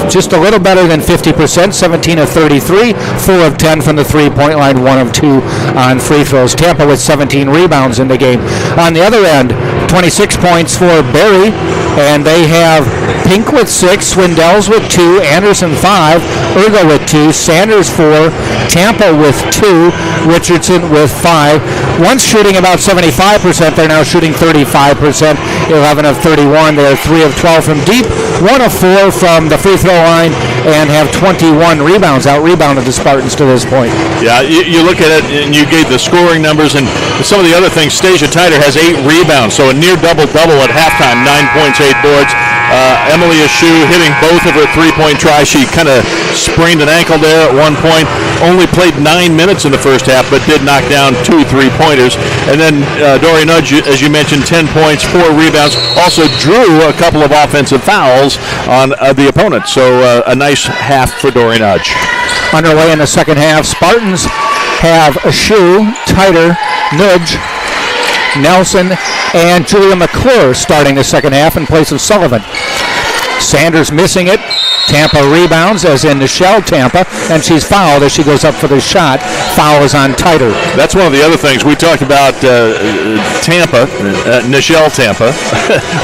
just a little better than 50%, 17 of 33, 4 of 10 from the three-point line, 1 of 2 on free throws. Tampa with 17 rebounds in the game. On the other end, 26 points for Barry, and they have Pink with 6, Swindells with 2, Anderson 5, Ergo with 2, Sanders 4, Tampa with 2, Richardson with 5. Once shooting about 75%, they're now shooting 35%, 11 of 31. They're 3 of 12 from deep, 1 of 4 from the free throw line, and have 21 rebounds, out-rebounded the Spartans to this point. Yeah, you look at it, and you gave the scoring numbers, and some of the other things. Stacia Titer has 8 rebounds, so a near double-double at halftime, 9 points, 8 boards. Emily Ashu hitting both of her three-point tries. She kind of sprained an ankle there at one point. Only played 9 minutes in the first half, but did knock down 2 3-pointers. And then Dory Nudge, as you mentioned, 10 points, 4 rebounds. Also drew a couple of offensive fouls on the opponent. So a nice half for Dory Nudge. Underway in the second half, Spartans have Ashu, Titer, Nudge, Nelson, and Julia McClure starting the second half in place of Sullivan. Sanders missing it. Tampa rebounds, as in Nichelle Tampa, and she's fouled as she goes up for the shot. Foul is on Titer. That's one of the other things. We talked about Tampa, Nichelle Tampa.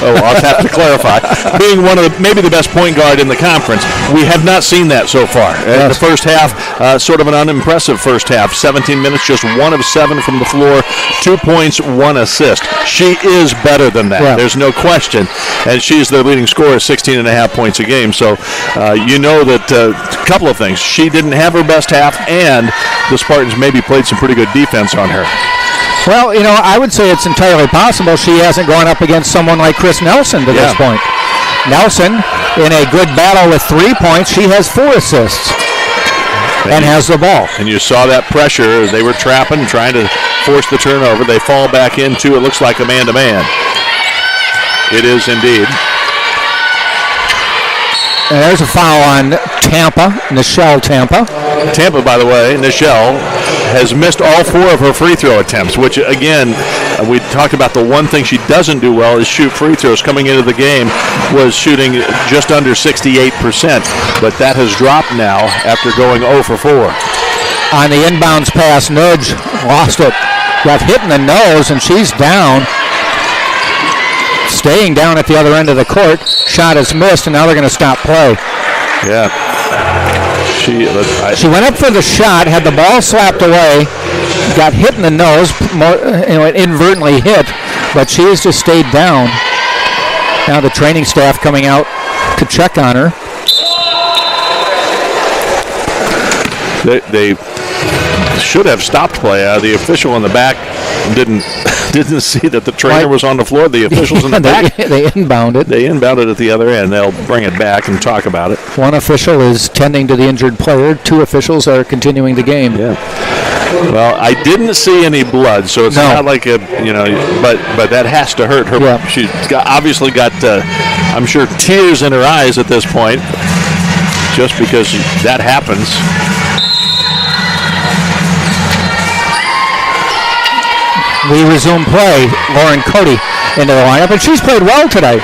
I'll have to clarify. Being one of maybe the best point guard in the conference. We have not seen that so far. Yes. The first half, sort of an unimpressive first half. 17 minutes, just 1 of 7 from the floor, 2 points, 1 assist. She is better than that. Yeah. There's no question. And she's their leading scorer, 16.5 points a game. So you know that a couple of things. She didn't have her best half, and the Spartans maybe played some pretty good defense on her. Well, you know, I would say it's entirely possible she hasn't gone up against someone like Chris Nelson to this point. Nelson, in a good battle with 3 points, she has 4 assists and has the ball. And you saw that pressure. They were trapping, trying to force the turnover. They fall back into, it looks like, a man-to-man. It is indeed. And there's a foul on Tampa, Nichelle Tampa. Tampa, by the way, Nichelle has missed all 4 of her free throw attempts, which, again, we talked about the one thing she doesn't do well is shoot free throws. Coming into the game was shooting just under 68%, but that has dropped now after going 0 for 4. On the inbounds pass, Nudge lost it. Got hit in the nose, and she's down. Staying down at the other end of the court. Shot is missed, and now they're going to stop play. Yeah. She went up for the shot, had the ball slapped away, got hit in the nose, inadvertently hit, but she has just stayed down. Now the training staff coming out to check on her. They should have stopped play. The official in the back didn't see that the trainer was on the floor. The officials in the back. They inbounded. They inbounded at the other end. They'll bring it back and talk about it. One official is tending to the injured player. 2 officials are continuing the game. Yeah. Well, I didn't see any blood, so it's not like a, but that has to hurt her. Yeah. She's obviously got, I'm sure, tears in her eyes at this point, just because that happens. We resume play. Lauren Cody into the lineup, and she's played well today.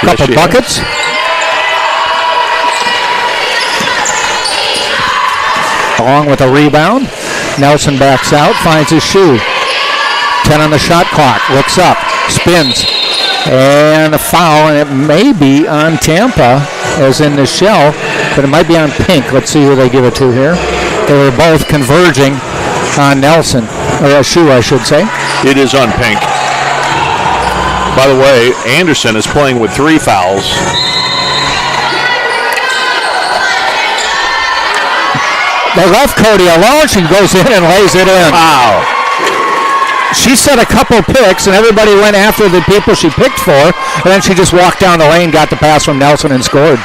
Couple buckets. Along with a rebound. Nelson backs out, finds his shoe. 10 on the shot clock. Looks up, spins, and a foul, and it may be on Tampa, as in Nichelle, but it might be on Pink. Let's see who they give it to here. They were both converging on Nelson, or a shoe, I should say. It is on Pink. By the way, Anderson is playing with 3 fouls. They left Cody alone. She goes in and lays it in. Wow. She set a couple picks, and everybody went after the people she picked for, and then she just walked down the lane, got the pass from Nelson, and scored.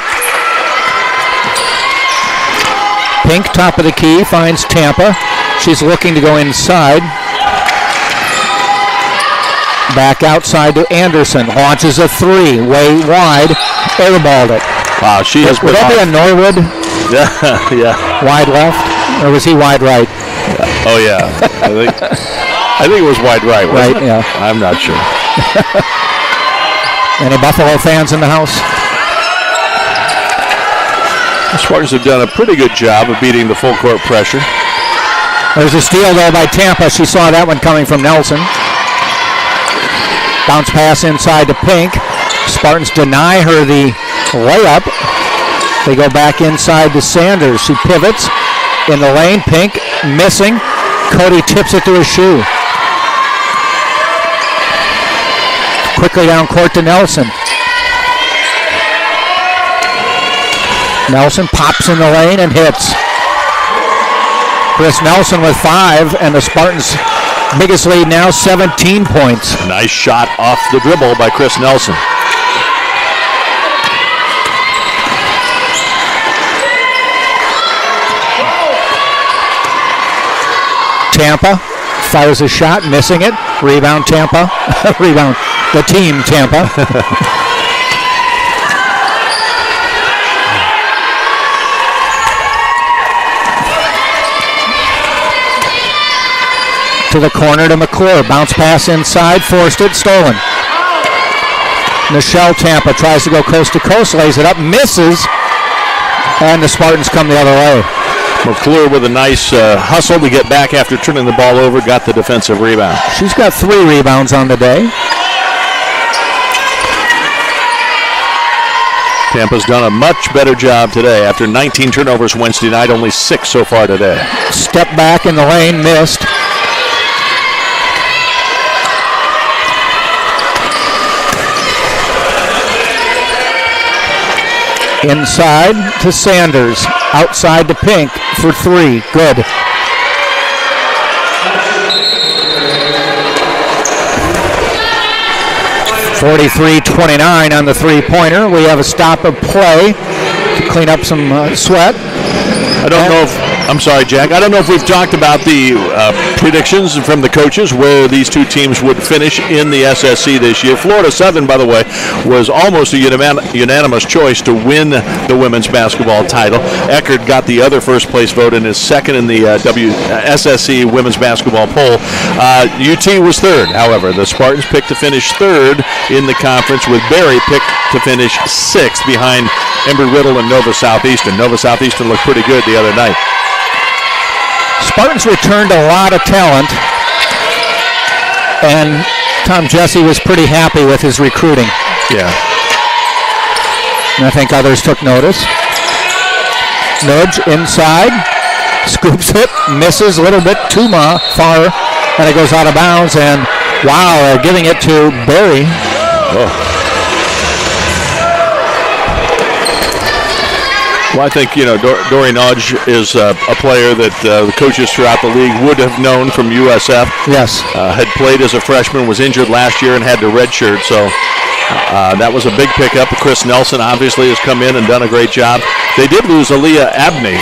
Pink, top of the key, finds Tampa. She's looking to go inside. Back outside to Anderson. Launches a 3, way wide. Airballed it. Wow, she has Would that be a Norwood? Yeah, yeah. Wide left? Or was he wide right? Oh, yeah. I think it was wide right, wasn't Right, it? yeah. I'm not sure. Any Buffalo fans in the house? The Spartans have done a pretty good job of beating the full court pressure. There's a steal, though, by Tampa. She saw that one coming from Nelson. Bounce pass inside to Pink. Spartans deny her the layup. They go back inside to Sanders. She pivots in the lane. Pink missing. Cody tips it to his shoe. Quickly down court to Nelson. Nelson pops in the lane and hits. Chris Nelson with 5, and the Spartans' biggest lead now, 17 points. Nice shot off the dribble by Chris Nelson. Tampa fires a shot, missing it. Rebound Tampa. Rebound the team Tampa. To the corner to McClure. Bounce pass inside, forced it, stolen. Michelle Tampa tries to go coast to coast, lays it up, misses, and the Spartans come the other way. McClure with a nice hustle to get back after turning the ball over, got the defensive rebound. She's got 3 rebounds on the day. Tampa's done a much better job today. After 19 turnovers Wednesday night, only 6 so far today. Step back in the lane, missed. Inside to Sanders. Outside to Pink for 3. Good. .43-29 on the three-pointer. We have a stop of play to clean up some sweat. I don't know if, I'm sorry, Jack, I don't know if we've talked about the predictions from the coaches where these two teams would finish in the SSC this year. Florida Southern, by the way, was almost a unanimous choice to win the women's basketball title. Eckerd got the other first place vote and is second in the SSC women's basketball poll. UT was third, however. The Spartans picked to finish third in the conference, with Berry picked to finish 6th behind Embry-Riddle and Nova Southeastern. Nova Southeastern looked pretty good the other night. Spartans returned a lot of talent, and Tom Jesse was pretty happy with his recruiting. Yeah. And I think others took notice. Nudge inside, scoops it, misses a little bit too far, and it goes out of bounds, and wow, they're giving it to Berry. Oh. Well, I think, Dory Nudge is a player that the coaches throughout the league would have known from USF. Yes. Had played as a freshman, was injured last year, and had to redshirt, so that was a big pickup. Chris Nelson obviously has come in and done a great job. They did lose Aaliyah Abney,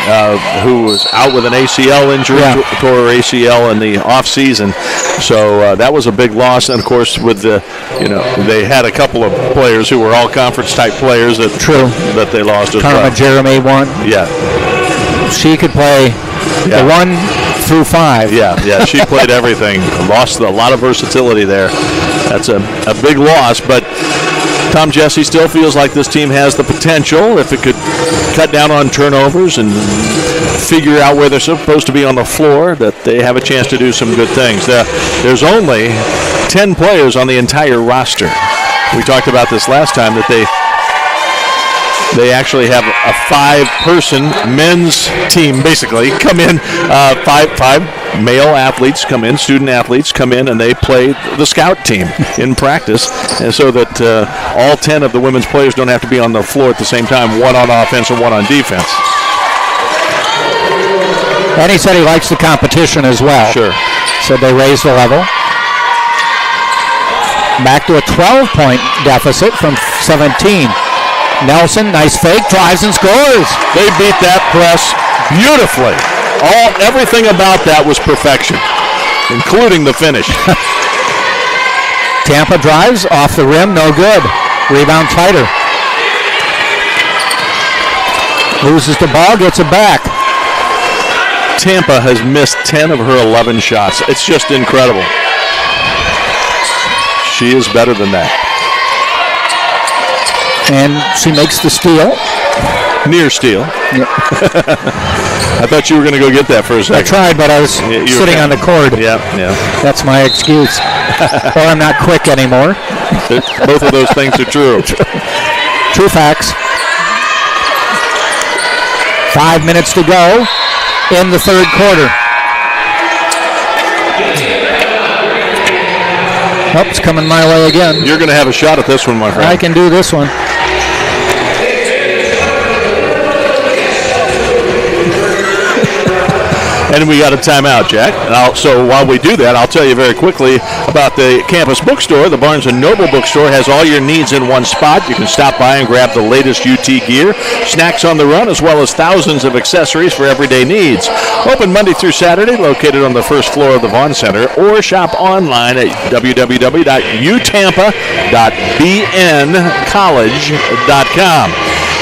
who was out with an ACL injury, tore her ACL in the offseason. So that was a big loss. And, of course, with they had a couple of players who were all conference type players that they lost as Karma well. Jeremy won. Yeah. She could play the 1 through 5. Yeah, she played everything. Lost a lot of versatility there. That's a big loss, but Tom Jesse still feels like this team has the potential, if it could cut down on turnovers and figure out where they're supposed to be on the floor, that they have a chance to do some good things. There's only 10 players on the entire roster. We talked about this last time, that they actually have a 5-person men's team, basically, come in, five male athletes come in, student athletes come in, and they play the scout team in practice, and so that all 10 of the women's players don't have to be on the floor at the same time, one on offense and one on defense. And he said he likes the competition as well. Sure. So they raised the level. Back to a 12-point deficit from 17. Nelson, nice fake, drives and scores. They beat that press beautifully. Everything about that was perfection, including the finish. Tampa drives off the rim, no good. Rebound Tighter. Loses the ball, gets it back. Tampa has missed 10 of her 11 shots. It's just incredible. She is better than that. And she makes the steal. Near steal. Yep. I thought you were going to go get that for a second. I tried, but I was sitting on the cord. Yeah. That's my excuse. Or I'm not quick anymore. Both of those things are true. True facts. 5 minutes to go in the third quarter. Oh, it's coming my way again. You're going to have a shot at this one, my friend. I can do this one. And we got a timeout, Jack. So while we do that, I'll tell you very quickly about the campus bookstore. The Barnes & Noble bookstore has all your needs in one spot. You can stop by and grab the latest UT gear, snacks on the run, as well as thousands of accessories for everyday needs. Open Monday through Saturday, located on the first floor of the Vaughn Center, or shop online at www.uttampa.bncollege.com.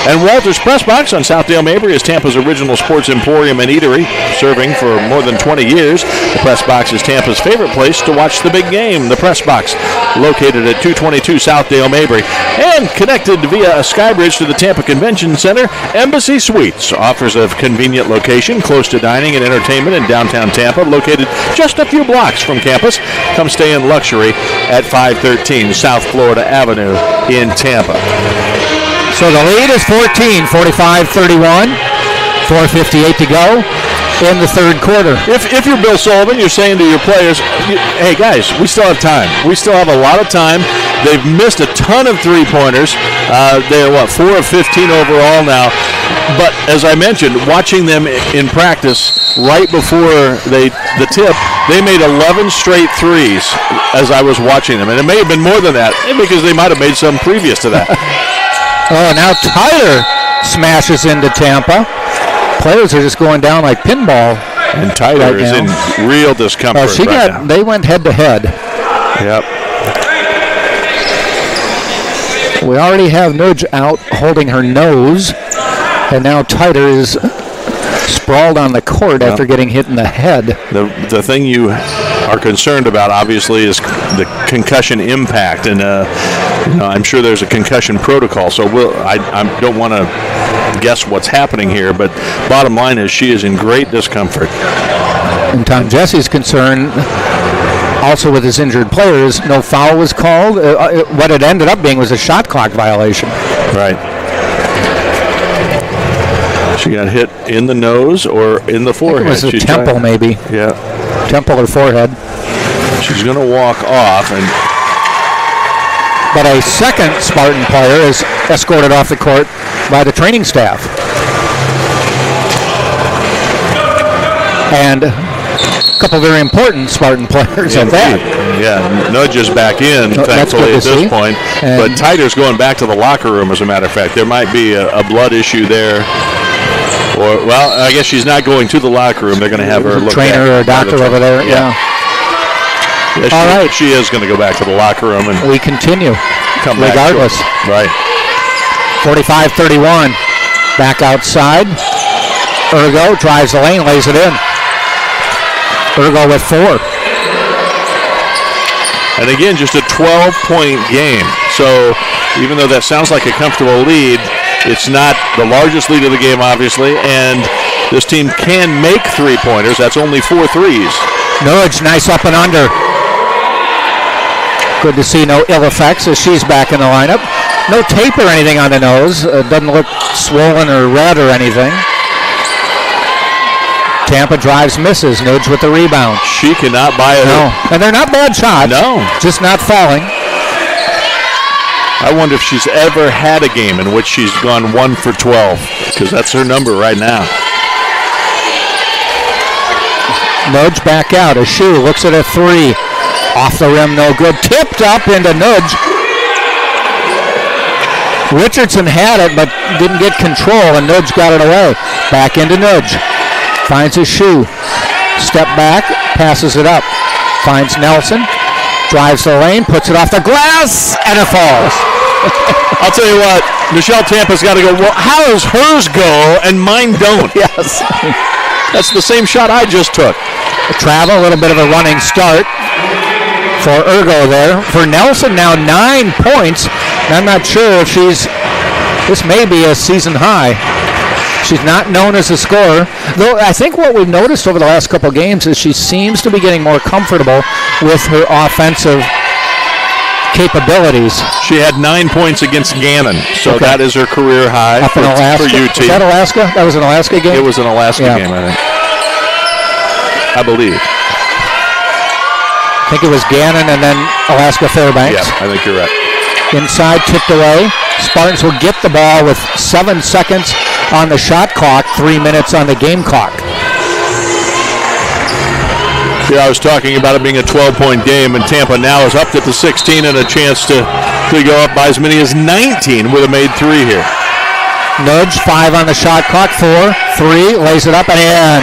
And Walter's Press Box on Southdale Mabry is Tampa's original sports emporium and eatery, serving for more than 20 years. The Press Box is Tampa's favorite place to watch the big game. The Press Box, located at 222 Southdale Mabry, and connected via a skybridge to the Tampa Convention Center. Embassy Suites offers a convenient location close to dining and entertainment in downtown Tampa, located just a few blocks from campus. Come stay in luxury at 513 South Florida Avenue in Tampa. So the lead is 14, 45-31, 4:58 to go in the third quarter. If you're Bill Sullivan, you're saying to your players, hey guys, we still have time. We still have a lot of time. They've missed a ton of three-pointers. They're, 4 of 15 overall now. But as I mentioned, watching them in practice right before the tip, they made 11 straight threes as I was watching them. And it may have been more than that because they might have made some previous to that. Oh, now Tyler smashes into Tampa. Players are just going down like pinball. And Tyler is in real discomfort. They went head to head. Yep. We already have Nudge out holding her nose. And now Tyler is sprawled on the court after getting hit in the head. The thing you are concerned about, obviously, is the concussion impact, and I'm sure there's a concussion protocol. So I don't want to guess what's happening here, but bottom line is she is in great discomfort. And Tom Jesse's concern, also with his injured players, no foul was called. What it ended up being was a shot clock violation. Right. She got hit in the nose or in the forehead. I think it was the temple, maybe. Yeah. Temple or forehead. She's going to walk off. But a second Spartan player is escorted off the court by the training staff. And a couple very important Spartan players at that. Yeah, Nudge is back in, thankfully, at this point. But Tyler's going back to the locker room, as a matter of fact. There might be a blood issue there. Or, well, I guess she's not going to the locker room. They're going to have her look trainer or a doctor over there. Yeah. All right. She is going to go back to the locker room. And we continue, come regardless. Right. 45-31. Back outside. Urgo drives the lane, lays it in. Urgo with 4. And again, just a 12-point game. So even though that sounds like a comfortable lead, it's not the largest lead of the game, obviously, and this team can make three-pointers. That's only 4 threes. Nudge, nice up and under. Good to see no ill effects as she's back in the lineup. No tape or anything on the nose. Doesn't look swollen or red or anything. Tampa drives, misses. Nudge with the rebound. She cannot buy it. No, and they're not bad shots. No. Just not falling. I wonder if she's ever had a game in which she's gone 1 for 12, because that's her number right now. Nudge back out. A shoe looks at a three. Off the rim, no good. Tipped up into Nudge. Richardson had it, but didn't get control, and Nudge got it away. Back into Nudge. Finds a shoe. Step back, passes it up. Finds Nelson. Drives the lane, puts it off the glass, and it falls. I'll tell you what, Michelle Tampa's got to go, well, how does hers go and mine don't? Yes. That's the same shot I just took. Travel, a little bit of a running start for Ergo there. For Nelson now 9 points. And I'm not sure if this may be a season high. She's not known as a scorer. Though I think what we've noticed over the last couple of games is she seems to be getting more comfortable with her offensive capabilities. She had 9 points against Gannon, so that is her career high up in Alaska. For UT. Was that Alaska? That was an Alaska game? It was an Alaska game, I think. I believe. I think it was Gannon and then Alaska Fairbanks. Yeah, I think you're right. Inside, tipped away. Spartans will get the ball with 7 seconds on the shot clock, 3 minutes on the game clock. Yeah, I was talking about it being a 12-point game, and Tampa now is up to the 16 and a chance to go up by as many as 19 with a made three here. Nudge, 5 on the shot clock, 4, 3, lays it up and in.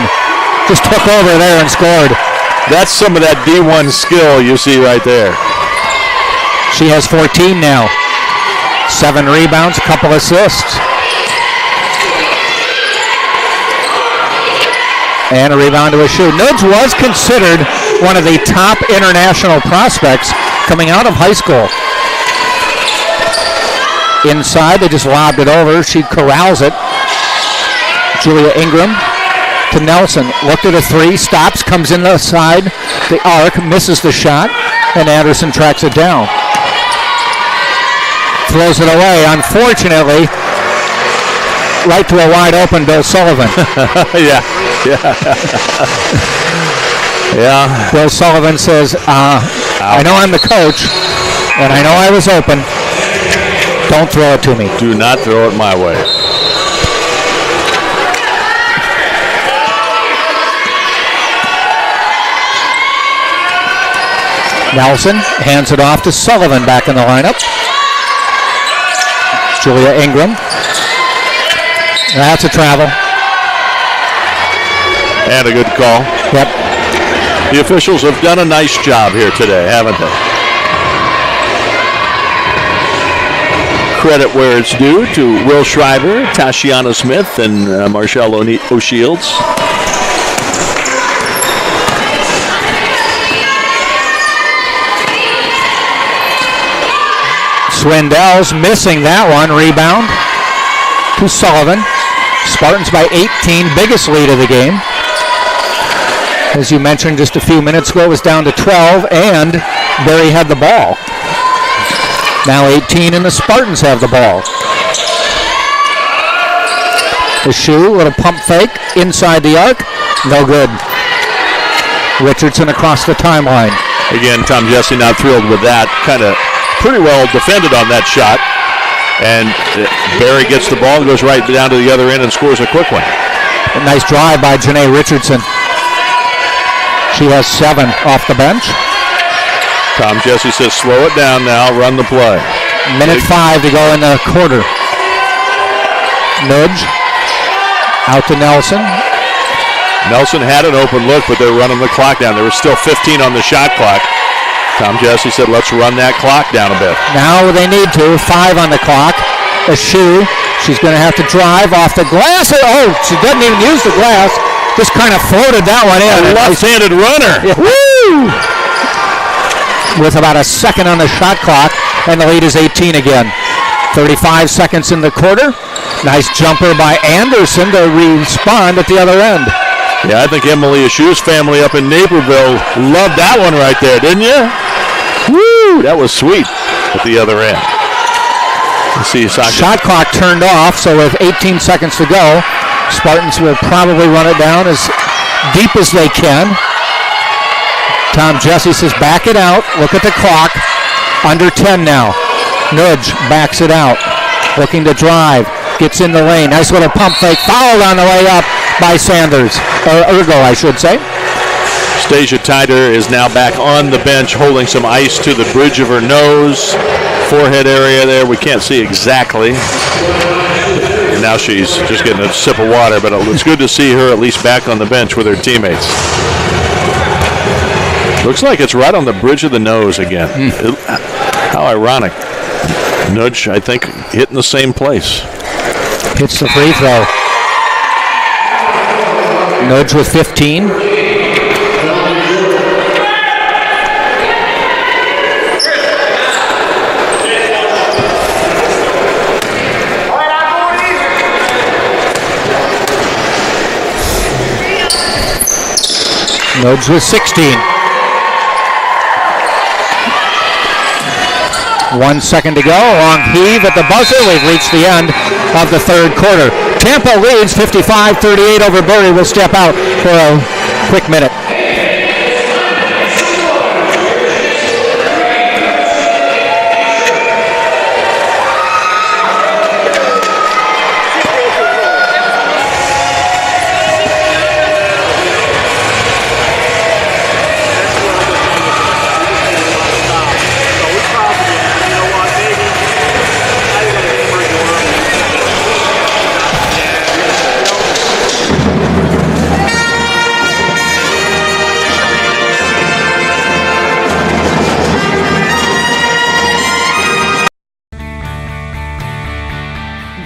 Just took over there and scored. That's some of that D1 skill you see right there. She has 14 now. 7 rebounds, a couple assists. And a rebound to a shoe. Nudge was considered one of the top international prospects coming out of high school. Inside, they just lobbed it over. She corrals it. Julia Ingram to Nelson. Looked at a three, stops, comes in the side. The arc, misses the shot, and Anderson tracks it down. Throws it away, unfortunately, right to a wide open Bill Sullivan. Yeah. Bill Sullivan says, I know I'm the coach, and I know I was open. Don't throw it to me. Do not throw it my way. Nelson hands it off to Sullivan back in the lineup. Julia Ingram. That's a travel. And a good call. Yep. The officials have done a nice job here today, haven't they? Credit where it's due to Will Schreiber, Tashiana Smith, and Marshall O'Shields. Swindell's missing that one. Rebound to Sullivan. Spartans by 18, biggest lead of the game. As you mentioned just a few minutes ago, it was down to 12, and Barry had the ball. Now 18, and the Spartans have the ball. The shoe, little pump fake, inside the arc, no good. Richardson across the timeline. Again, Tom Jesse not thrilled with that. Kind of pretty well defended on that shot. And Barry gets the ball and goes right down to the other end and scores a quick one. A nice drive by Janae Richardson. She has 7 off the bench. Tom Jesse says, slow it down now, run the play. Minute 5 to go in the quarter. Nudge out to Nelson. Nelson had an open look, but they're running the clock down. There was still 15 on the shot clock. Tom Jesse said, let's run that clock down a bit. Now they need to. 5 on the clock. A shoe. She's going to have to drive off the glass. Oh, she doesn't even use the glass. Just kind of floated that one in. A left-handed runner. Yeah. Woo! With about a second on the shot clock, and the lead is 18 again. 35 seconds in the quarter. Nice jumper by Anderson to respond at the other end. Yeah, I think Emily Ashu's family up in Naperville loved that one right there, didn't you? Woo! That was sweet at the other end. Let's see, shot clock turned off, so with 18 seconds to go, Spartans will probably run it down as deep as they can. Tom Jesse says, back it out. Look at the clock. Under 10 now. Nudge backs it out. Looking to drive. Gets in the lane. Nice little pump fake. Fouled on the way up by Sanders. Or Ergo, I should say. Stasia Tyder is now back on the bench holding some ice to the bridge of her nose. Forehead area there. We can't see exactly. And now she's just getting a sip of water. But it's good to see her at least back on the bench with her teammates. Looks like it's right on the bridge of the nose again. How ironic. Nudge, I think, hitting the same place. Hits the free throw. Nudge with 15. Nudge with 16. 1 second to go. Long heave at the buzzer. We've reached the end of the third quarter. Tampa leads 55-38 over Bury. Will step out for a quick minute.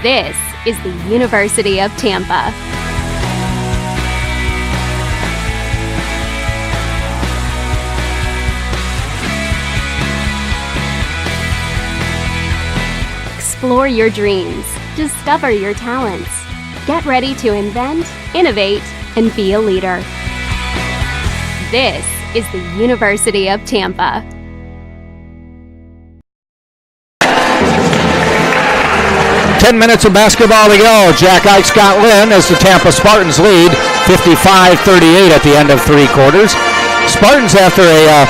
This is the University of Tampa. Explore your dreams. Discover your talents. Get ready to invent, innovate, and be a leader. This is the University of Tampa. Minutes of basketball to go. Jack Ike Scott Lynn as the Tampa Spartans lead 55-38 at the end of three quarters. Spartans, after a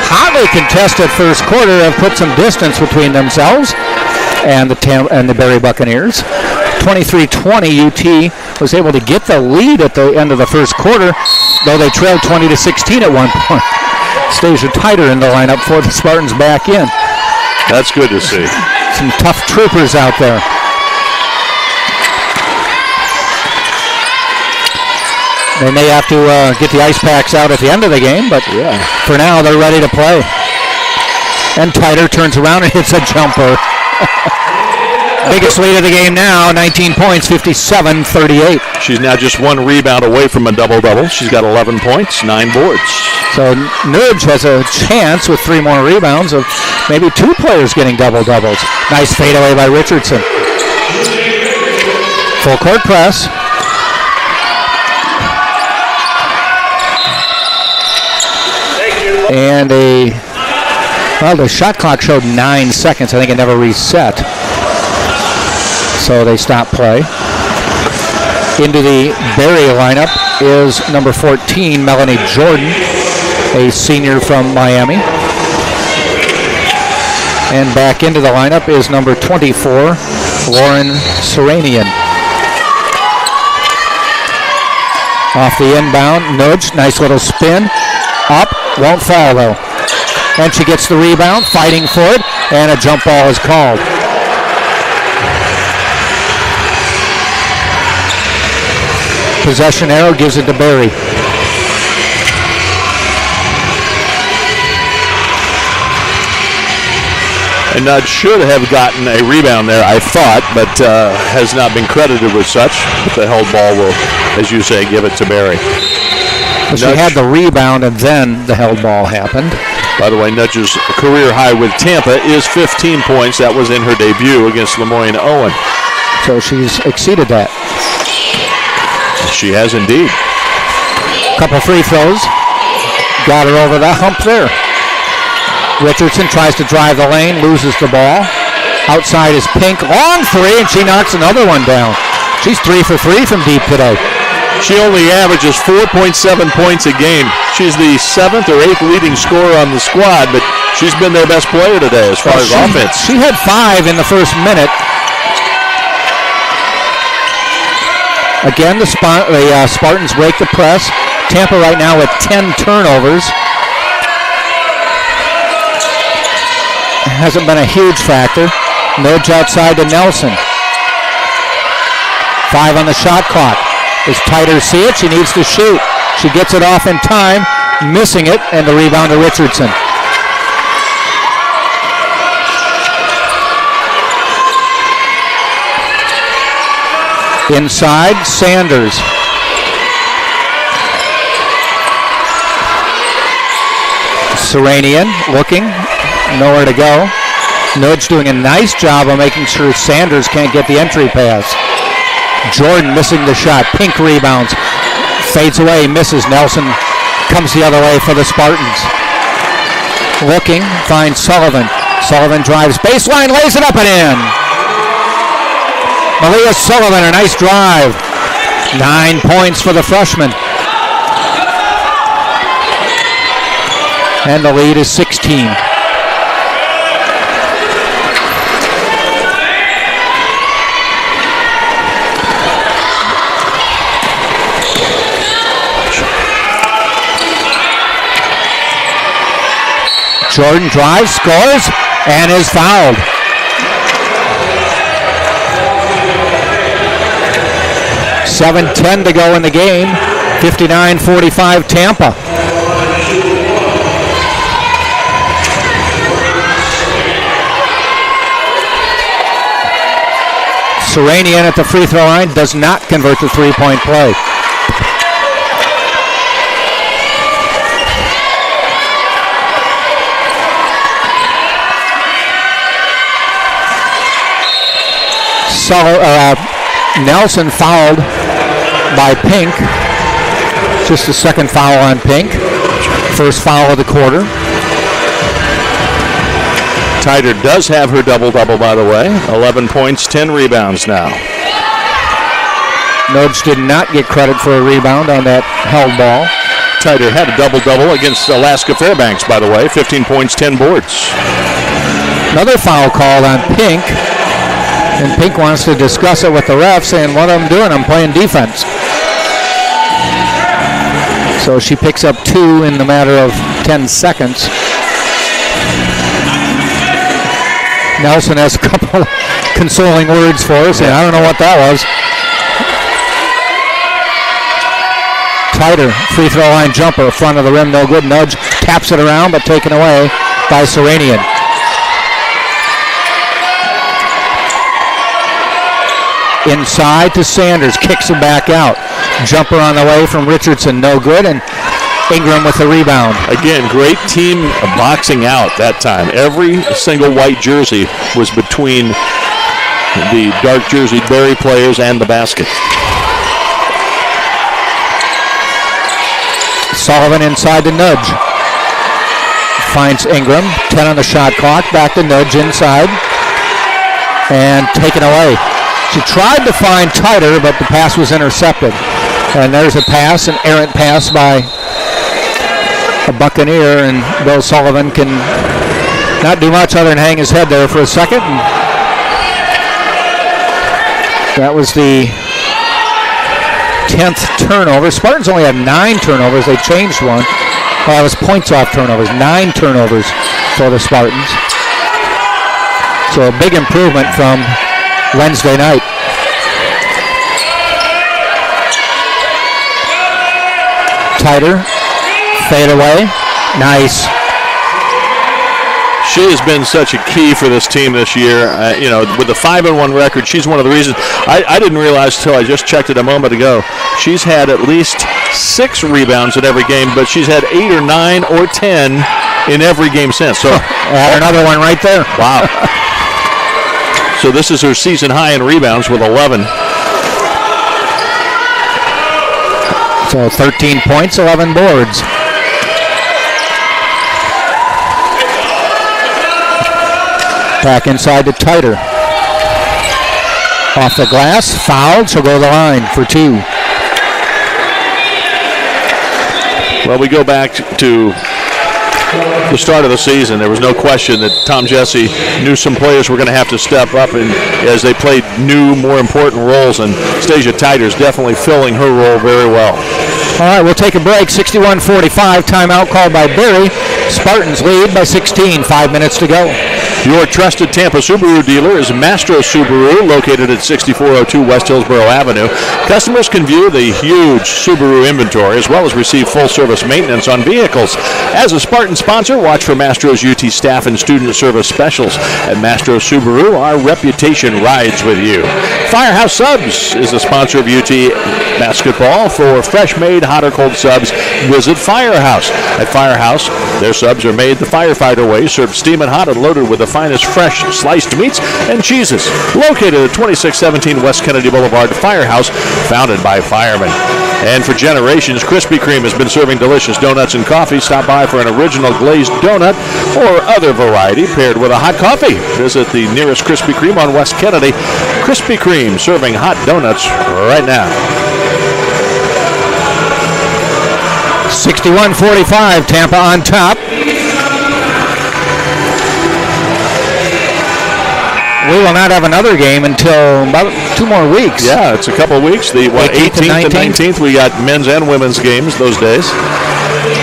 hotly contested first quarter, have put some distance between themselves and the Bury Buccaneers. 23-20, UT was able to get the lead at the end of the first quarter, though they trailed 20-16 at one point. Stasia Tyder in the lineup for the Spartans back in. That's good to see. Some tough troopers out there. They may have to get the ice packs out at the end of the game, but for now they're ready to play. And Tyder turns around and hits a jumper. Biggest lead of the game now, 19 points, 57-38. She's now just one rebound away from a double-double. She's got 11 points, 9 boards. So Nudge has a chance with 3 more rebounds of maybe 2 players getting double-doubles. Nice fadeaway by Richardson. Full court press. And the shot clock showed 9 seconds. I think it never reset. So they stop play. Into the Bury lineup is number 14, Melanie Jordan, a senior from Miami. And back into the lineup is number 24, Lauren Seranian. Off the inbound, Nudge, nice little spin. Up, won't fall though. And she gets the rebound, fighting for it, and a jump ball is called. Possession arrow gives it to Bury. And Nudge should have gotten a rebound there, I thought, but has not been credited with such. But the held ball will, as you say, give it to Bury. She had the rebound and then the held ball happened. By the way, Nudge's career high with Tampa is 15 points. That was in her debut against Lemoyne Owen. So she's exceeded that. She has indeed. Couple free throws. Got her over that hump there. Richardson tries to drive the lane, loses the ball. Outside is Pink. Long three, and she knocks another one down. She's 3 for 3 from deep today. She only averages 4.7 points a game. She's the 7th or 8th leading scorer on the squad, but she's been their best player today as far as offense. She had 5 in the first minute. Again, the Spartans break the press. Tampa right now with 10 turnovers. Hasn't been a huge factor. Nudge outside to Nelson. 5 on the shot clock. Does Tighter see it? She needs to shoot. She gets it off in time, missing it, and the rebound to Richardson. Inside, Sanders. Seranian looking, nowhere to go. Nudge doing a nice job of making sure Sanders can't get the entry pass. Jordan missing the shot. Pink rebounds. Fades away, misses. Nelson comes the other way for the Spartans. Looking, finds Sullivan. Sullivan drives baseline, lays it up and in. Malia Sullivan, a nice drive. 9 points for the freshman. And the lead is 16. Jordan drives, scores, and is fouled. .7:10 to go in the game. 59-45 Tampa. Seranian at the free throw line does not convert the three-point play. Nelson fouled by Pink. Just the second foul on Pink. First foul of the quarter. Tighter does have her double-double, by the way. 11 points, 10 rebounds now. Nudge did not get credit for a rebound on that held ball. Tighter had a double-double against Alaska Fairbanks, by the way. 15 points, 10 boards. Another foul called on Pink. And Pink wants to discuss it with the ref, saying, what I'm doing, I'm playing defense. So she picks up 2 in the matter of 10 seconds. Nelson has a couple of consoling words for us, and I don't know what that was. Tighter, free throw line jumper, front of the rim, no good. Nudge taps it around, but taken away by Seranian. Inside to Sanders, kicks him back out. Jumper on the way from Richardson, no good, and Ingram with the rebound. Again, great team boxing out that time. Every single white jersey was between the dark jersey Berry players and the basket. Sullivan inside to Nudge. Finds Ingram, 10 on the shot clock, back to Nudge inside, and taken away. She tried to find Tighter, but the pass was intercepted. And there's a pass, an errant pass by a Buccaneer, and Bill Sullivan can not do much other than hang his head there for a second. And that was the 10th turnover. Spartans only had 9 turnovers. They changed one. Well, it was points off turnovers. 9 turnovers for the Spartans. So a big improvement from Wednesday night. Tighter, fade away, nice. She has been such a key for this team this year. With the 5-1 record, she's one of the reasons. I didn't realize until I just checked it a moment ago. She's had at least 6 rebounds in every game, but she's had 8 or 9 or 10 in every game since. So add another one right there. Wow. So this is her season high in rebounds with 11. So 13 points, 11 boards. Back inside to Tighter. Off the glass, fouled, she'll go to the line for 2. Well, we go back to the start of the season. There was no question that Tom Jesse knew some players were going to have to step up, and as they played new, more important roles, and Stasia Titer's definitely filling her role very well. All right, we'll take a break. 61-45, timeout called by Berry. Spartans lead by 16, 5 minutes to go. Your trusted Tampa Subaru dealer is Mastro Subaru, located at 6402 West Hillsborough Avenue. Customers can view the huge Subaru inventory as well as receive full-service maintenance on vehicles. As a Spartan sponsor, watch for Mastro's UT staff and student service specials. At Mastro Subaru, our reputation rides with you. Firehouse Subs is the sponsor of UT basketball. For fresh-made hot or cold subs, visit Firehouse. At Firehouse, their subs are made the firefighter way, served steaming hot and loaded with the finest fresh sliced meats and cheeses. Located at 2617 West Kennedy Boulevard, Firehouse, founded by firemen. And for generations, Krispy Kreme has been serving delicious donuts and coffee. Stop by for an original glazed donut or other variety paired with a hot coffee. Visit the nearest Krispy Kreme on West Kennedy. Krispy Kreme, serving hot donuts right now. 61-45, Tampa on top. We will not have another game until about 2 more weeks. Yeah, it's a couple of weeks. The 18th and 19th, we got men's and women's games those days.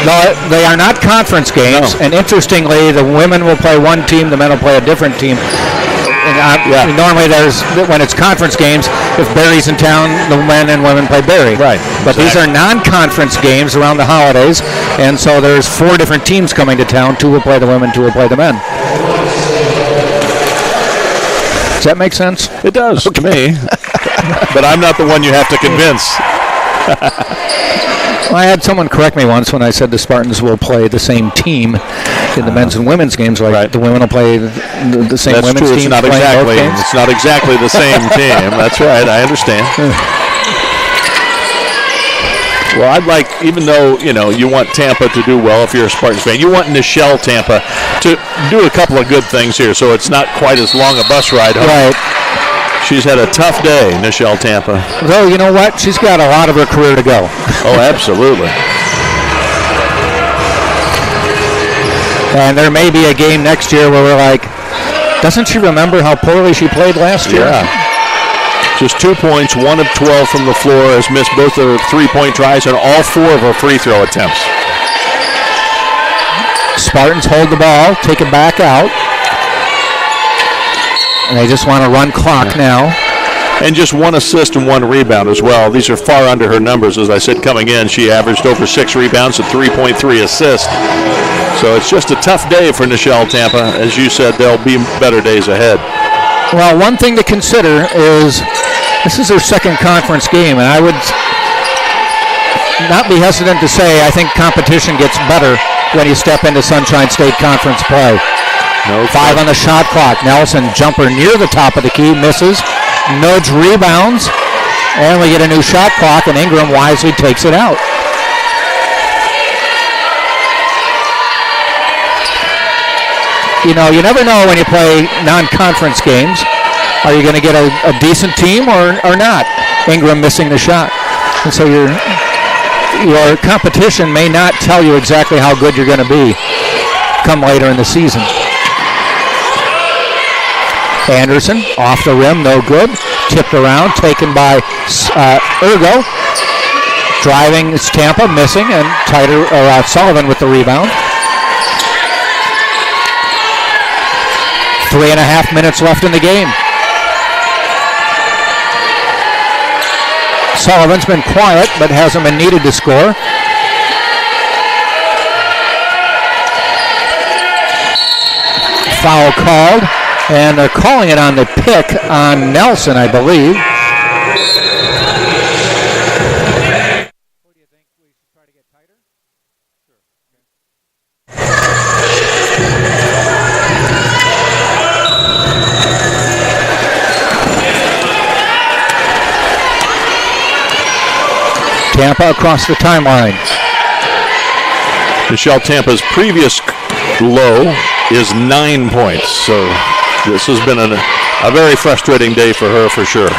No, they are not conference games. No. And interestingly, the women will play one team, the men will play a different team. And normally when it's conference games, if Barry's in town, the men and women play Barry. Right. But these are non-conference games around the holidays, and so there's 4 different teams coming to town. 2 will play the women, 2 will play the men. Does that make sense? It does to me. But I'm not the one you have to convince. Well, I had someone correct me once when I said the Spartans will play the same team in the men's and women's games. Like right. The women will play the same That's women's true. team. It's not exactly the same team. That's right. I understand. Well, I'd like, even though, you want Tampa to do well if you're a Spartans fan, you want Nichelle Tampa to do a couple of good things here so it's not quite as long a bus ride home. Right. She's had a tough day, Nichelle Tampa. Though, you know what? She's got a lot of her career to go. Oh, absolutely. And there may be a game next year where we're like, doesn't she remember how poorly she played last year? Yeah. Just 2 points, 1 of 12 from the floor, has missed both of her 3-point tries and all 4 of her free throw attempts. Spartans hold the ball, take it back out. And they just want to run clock now. And just 1 assist and 1 rebound as well. These are far under her numbers. As I said, coming in, she averaged over 6 rebounds and 3.3 assists. So it's just a tough day for Nichelle Tampa. As you said, there'll be better days ahead. Well, one thing to consider is this is her second conference game, and I would not be hesitant to say I think competition gets better when you step into Sunshine State Conference play. No 5 on the shot clock. Nelson, jumper near the top of the key, misses. Nudge rebounds, and we get a new shot clock, and Ingram wisely takes it out. You never know when you play non-conference games. Are you going to get a decent team or not? Ingram missing the shot. And so your competition may not tell you exactly how good you're going to be come later in the season. Anderson off the rim, no good. Tipped around, taken by Ergo. Driving is Tampa, missing, and Sullivan with the rebound. 3.5 minutes left in the game. Sullivan's been quiet, but hasn't been needed to score. Foul called, and they're calling it on the pick on Nelson, I believe. Who do you think we should try to get tighter? Sure. Tampa across the timeline. Nichelle Tampa's previous low is 9 points, so this has been a very frustrating day for her for sure.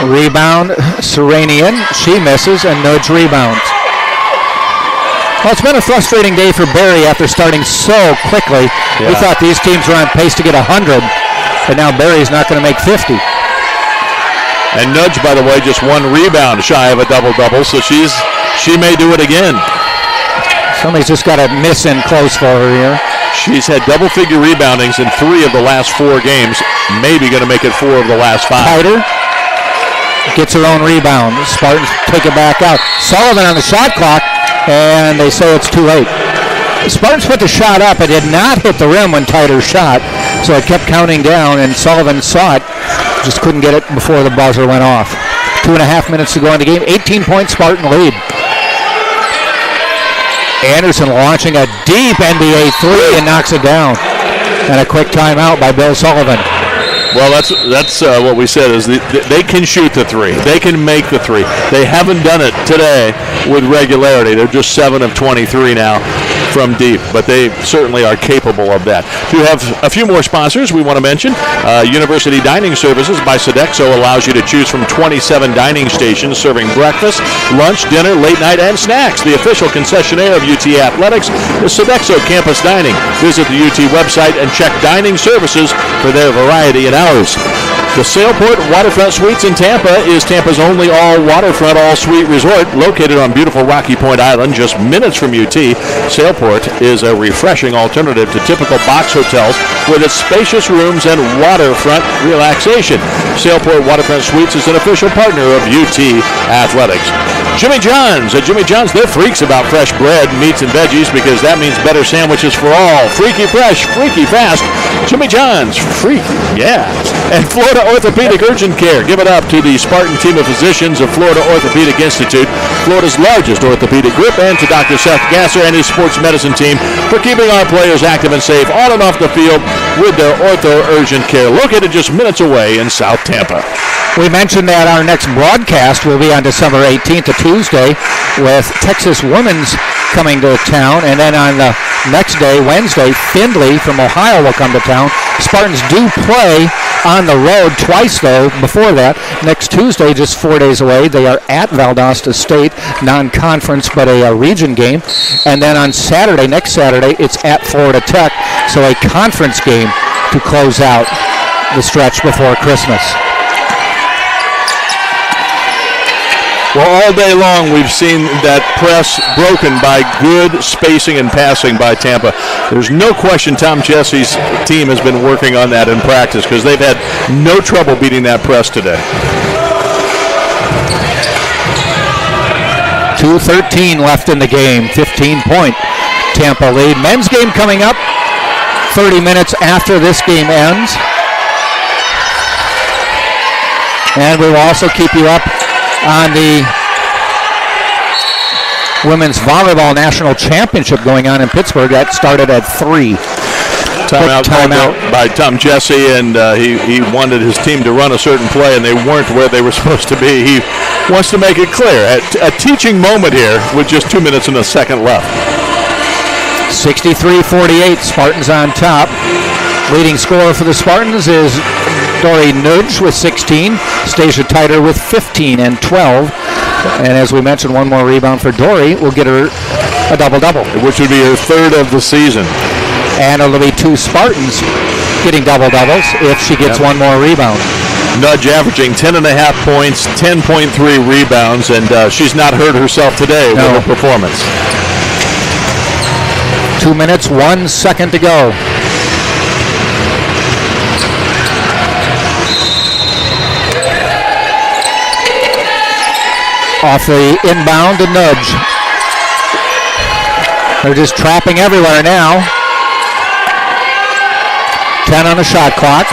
Rebound, Serenian, she misses, and Nudge rebounds. Well, it's been a frustrating day for Barry after starting so quickly. We thought these teams were on pace to get 100, but now Barry's not going to make 50. And Nudge, by the way, just 1 rebound shy of a double-double, so she may do it again. Somebody's just got to miss in close for her here. She's had double-figure reboundings in 3 of the last 4 games, maybe going to make it 4 of the last 5. Tighter gets her own rebound. The Spartans take it back out. Sullivan on the shot clock, and they say it's too late. The Spartans put the shot up. It did not hit the rim when Tighter shot, so it kept counting down, and Sullivan saw it, just couldn't get it before the buzzer went off. 2.5 minutes to go in the game. 18-point Spartan lead. Anderson launching a deep NBA 3 and knocks it down. And a quick timeout by Bill Sullivan. Well, that's what we said is they can shoot the 3. They can make the 3. They haven't done it today with regularity. They're just 7 of 23 now from deep, but they certainly are capable of that. We have a few more sponsors we want to mention. University Dining Services by Sodexo allows you to choose from 27 dining stations serving breakfast, lunch, dinner, late night, and snacks. The official concessionaire of UT Athletics is Sodexo Campus Dining. Visit the UT website and check dining services for their variety and hours. The Sailport Waterfront Suites in Tampa is Tampa's only all-waterfront, all-suite resort located on beautiful Rocky Point Island, just minutes from UT. Sailport is a refreshing alternative to typical box hotels with its spacious rooms and waterfront relaxation. Sailport Waterfront Suites is an official partner of UT Athletics. Jimmy John's. At Jimmy John's, they're freaks about fresh bread, meats, and veggies because that means better sandwiches for all. Freaky fresh, freaky fast. Jimmy John's. Freaky, yeah. And Florida Orthopedic Urgent Care. Give it up to the Spartan team of physicians of Florida Orthopedic Institute, Florida's largest orthopedic group, and to Dr. Seth Gasser and his sports medicine team for keeping our players active and safe on and off the field with their Ortho Urgent Care, located just minutes away in South Tampa. We mentioned that our next broadcast will be on December 18th, a Tuesday, with Texas Women's coming to town, and then on the next day, Wednesday, Findlay from Ohio will come to town. Spartans do play on the road twice, though, before that. Next Tuesday, just 4 days away, they are at Valdosta State, non-conference, but a region game. And then on Saturday, next Saturday, it's at Florida Tech, so a conference game to close out the stretch before Christmas. Well, all day long we've seen that press broken by good spacing and passing by Tampa. There's no question Tom Jesse's team has been working on that in practice because they've had no trouble beating that press today. 2:13 left in the game, 15-point Tampa lead. Men's game coming up 30 minutes after this game ends. And we will also keep you up on the Women's Volleyball National Championship going on in Pittsburgh. That started at 3. Timeout by Tom Jesse, and he wanted his team to run a certain play, and they weren't where they were supposed to be. He wants to make it clear. A teaching moment here with just 2 minutes and a second left. 63-48, Spartans on top. Leading scorer for the Spartans is Dory Nudge with 16. Stacia Tighter with 15 and 12. And as we mentioned, one more rebound for Dory will get her a double-double. Which would be her 3rd of the season. And it'll be 2 Spartans getting double-doubles if she gets one more rebound. Nudge averaging 10.5 points, 10.3 rebounds, and she's not hurt herself today with her performance. 2 minutes, 1 second to go. Off the inbound to Nudge. They're just trapping everywhere now. 10 on the shot clock.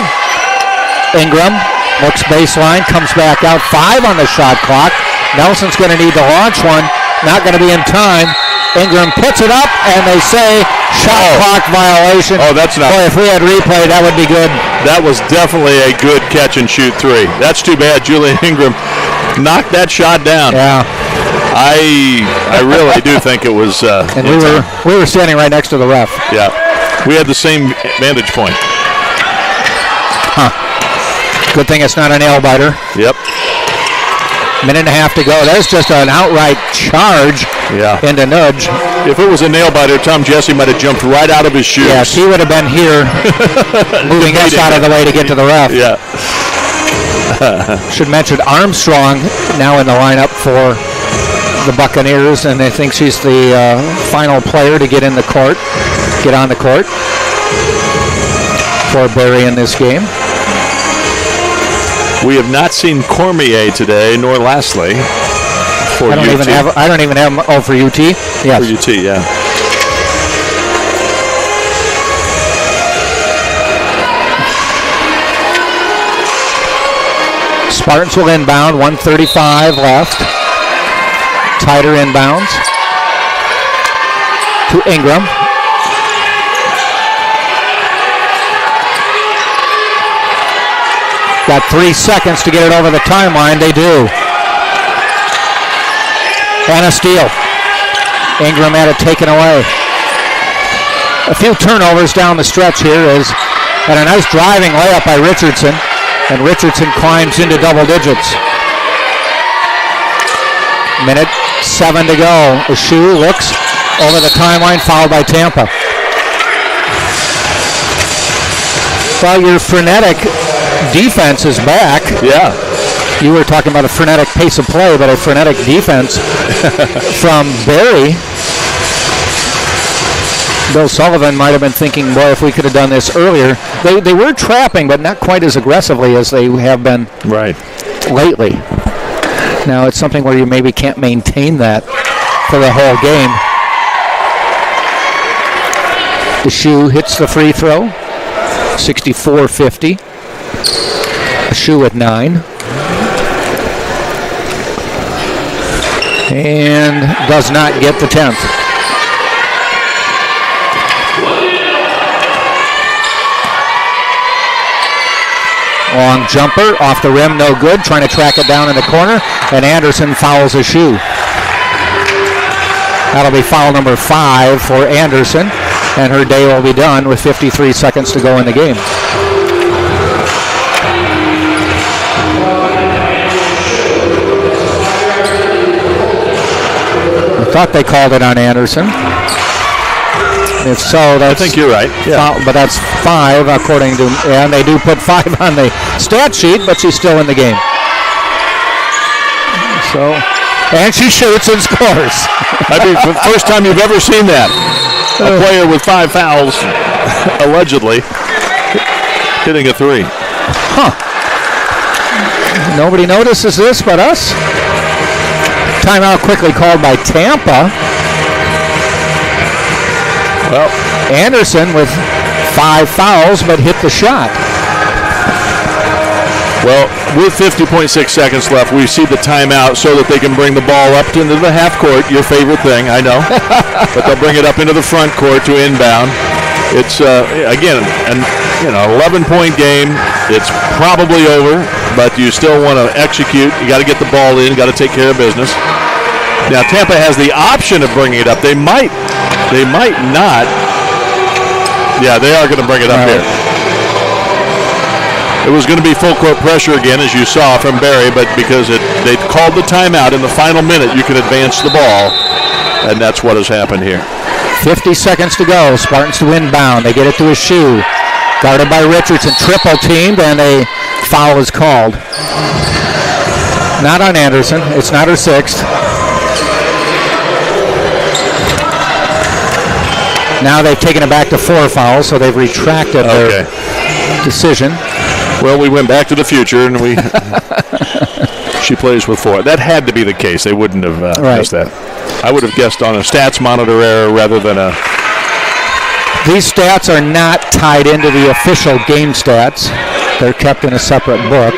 Ingram looks baseline, comes back out. 5 on the shot clock. Nelson's going to need to launch one. Not going to be in time. Ingram puts it up, and they say shot clock violation. Oh, that's not. Boy, if we had replay, that would be good. That was definitely a good catch and shoot 3. That's too bad. Julian Ingram knocked that shot down. Yeah. I really do think it was. And we were standing right next to the ref. Yeah. We had the same vantage point. Huh. Good thing it's not a nail biter. Yep. Minute and a half to go. That's just an outright charge into Nudge. If it was a nail biter, Tom Jesse might have jumped right out of his shoes. Yes, he would have been here moving us out of the way to get to the ref. Yeah. Should mention Armstrong now in the lineup for the Buccaneers, and I think she's the final player to get on the court for Barry in this game. We have not seen Cormier today, nor Lastly for UT. I don't even have him. Oh, for UT? Yes. For UT, yeah. Spartans will inbound, 1:35 left. Tighter inbounds to Ingram. Got 3 seconds to get it over the timeline. They do. And a steal. Ingram had it taken away. A few turnovers down the stretch here and a nice driving layup by Richardson. And Richardson climbs into double digits. Minute 7 to go. Ashu looks over the timeline, fouled by Tampa. Well, your frenetic defense is back. Yeah. You were talking about a frenetic pace of play, but a frenetic defense from Barry. Bill Sullivan might have been thinking, boy, if we could have done this earlier. They were trapping, but not quite as aggressively as they have been lately. Now it's something where you maybe can't maintain that for the whole game. The shoe hits the free throw, 64-50. A shoe at 9. And does not get the 10th. Long jumper off the rim, no good. Trying to track it down in the corner, and Anderson fouls a shoe. That'll be foul number 5 for Anderson, and her day will be done with 53 seconds to go in the game. I thought they called it on Anderson. If so, that's... I think you're right. Yeah. But that's 5 according to... And they do put 5 on the stat sheet, but she's still in the game. So... And she shoots and scores. That'd be the first time you've ever seen that. A player with 5 fouls, allegedly, hitting a 3. Huh. Nobody notices this but us. Timeout quickly called by Tampa. Well, Anderson with 5 fouls, but hit the shot. Well, with 50.6 seconds left, we see the timeout so that they can bring the ball up into the half court. Your favorite thing, I know. But they'll bring it up into the front court to inbound. It's, again, an 11-point game. It's probably over, but you still want to execute. You got to get the ball in. You got to take care of business. Now, Tampa has the option of bringing it up. They might not. Yeah, they are going to bring it up here. It was going to be full court pressure again, as you saw from Barry, but because they called the timeout in the final minute, you can advance the ball, and that's what has happened here. 50 seconds to go. Spartans to inbound. They get it to a shoe. Guarded by Richardson. Triple teamed, and a foul is called. Not on Anderson. It's not her 6th. Now they've taken it back to 4 fouls, so they've retracted their decision. Well, we went back to the future, and she plays with 4. That had to be the case. They wouldn't have guessed that. I would have guessed on a stats monitor error rather than a... These stats are not tied into the official game stats. They're kept in a separate book.